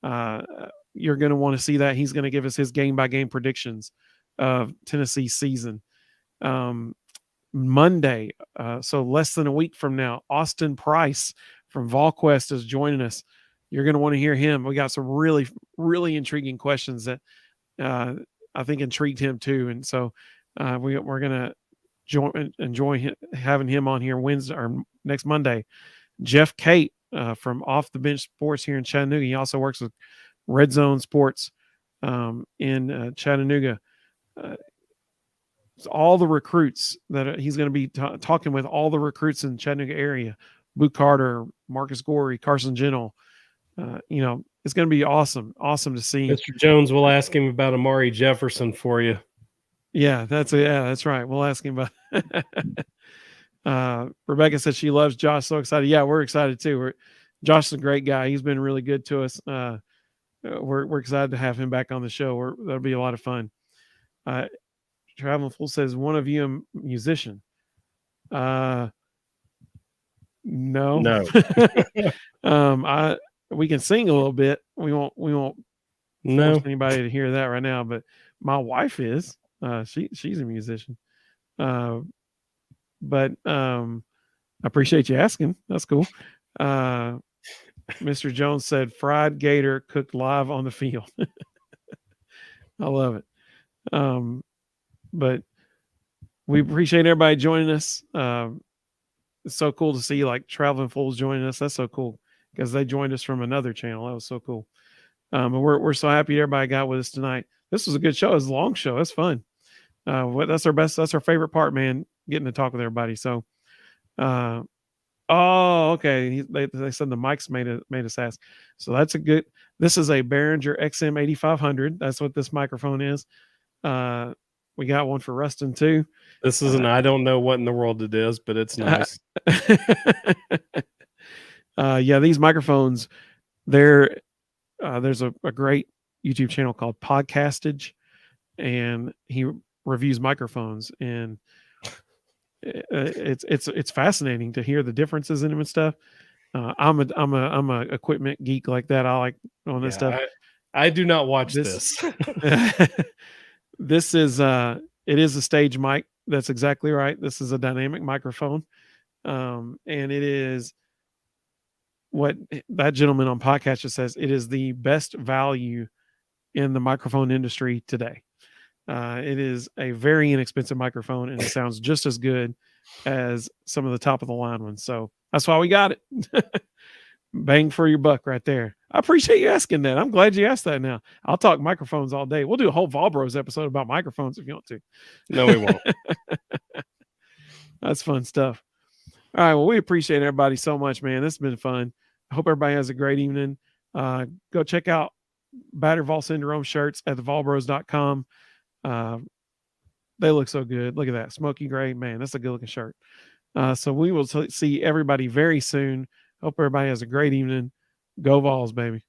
You're going to want to see that. He's going to give us his game-by-game predictions of Tennessee's season. Monday, so less than a week from now, Austin Price from VolQuest is joining us. You're going to want to hear him. We got some really, really intriguing questions that I think intrigued him too. And so we're going to enjoy having him on here Wednesday or next Monday. Jeff Cate from Off the Bench Sports here in Chattanooga. He also works with Red Zone Sports in Chattanooga. All the recruits that he's going to be talking with, all the recruits in the Chattanooga area, Boo Carter, Marcus Gorey, Carson Gentle. It's going to be awesome to see. Mr. Jones, we'll ask him about Amari Jefferson for you. Yeah, that's right. We'll ask him about. Rebecca said she loves Josh. So excited. Yeah, we're excited too. Josh is a great guy. He's been really good to us. We're excited to have him back on the show. That'll be a lot of fun. Traveling Fool says, one of you a musician. No. We can sing a little bit. We won't force anybody to hear that right now, but my wife is. She's a musician. But I appreciate you asking. That's cool. Mr. Jones said fried gator cooked live on the field. I love it. But we appreciate everybody joining us. It's so cool to see like Traveling Fools joining us. That's so cool because they joined us from another channel. That was so cool. But we're so happy everybody got with us tonight. This was a good show. It was a long show. It's fun. That's our favorite part, man, getting to talk with everybody. So, okay. They said the mics made us ask. So this is a Behringer XM 8500. That's what this microphone is. We got one for Rustin too. This is I don't know what in the world it is, but it's nice. Yeah, these microphones, there's a great YouTube channel called Podcastage, and he reviews microphones, and it's fascinating to hear the differences in them and stuff. I'm a equipment geek like that. I like all this stuff. I do not watch this. This is it is a stage mic. That's exactly right. This is a dynamic microphone. And it is what that gentleman on podcast just says. It is the best value in the microphone industry today. It is a very inexpensive microphone, and it sounds just as good as some of the top of the line ones. So that's why we got it. Bang for your buck right there. I appreciate you asking that. I'm glad you asked that now. I'll talk microphones all day. We'll do a whole Volbros episode about microphones if you want to. No, we won't. That's fun stuff. All right. Well, we appreciate everybody so much, man. This has been fun. I hope everybody has a great evening. Go check out Batter Vol Syndrome shirts at thevolbros.com. They look so good. Look at that. Smoky gray. Man, that's a good looking shirt. So we will see everybody very soon. Hope everybody has a great evening. Go Vols, baby.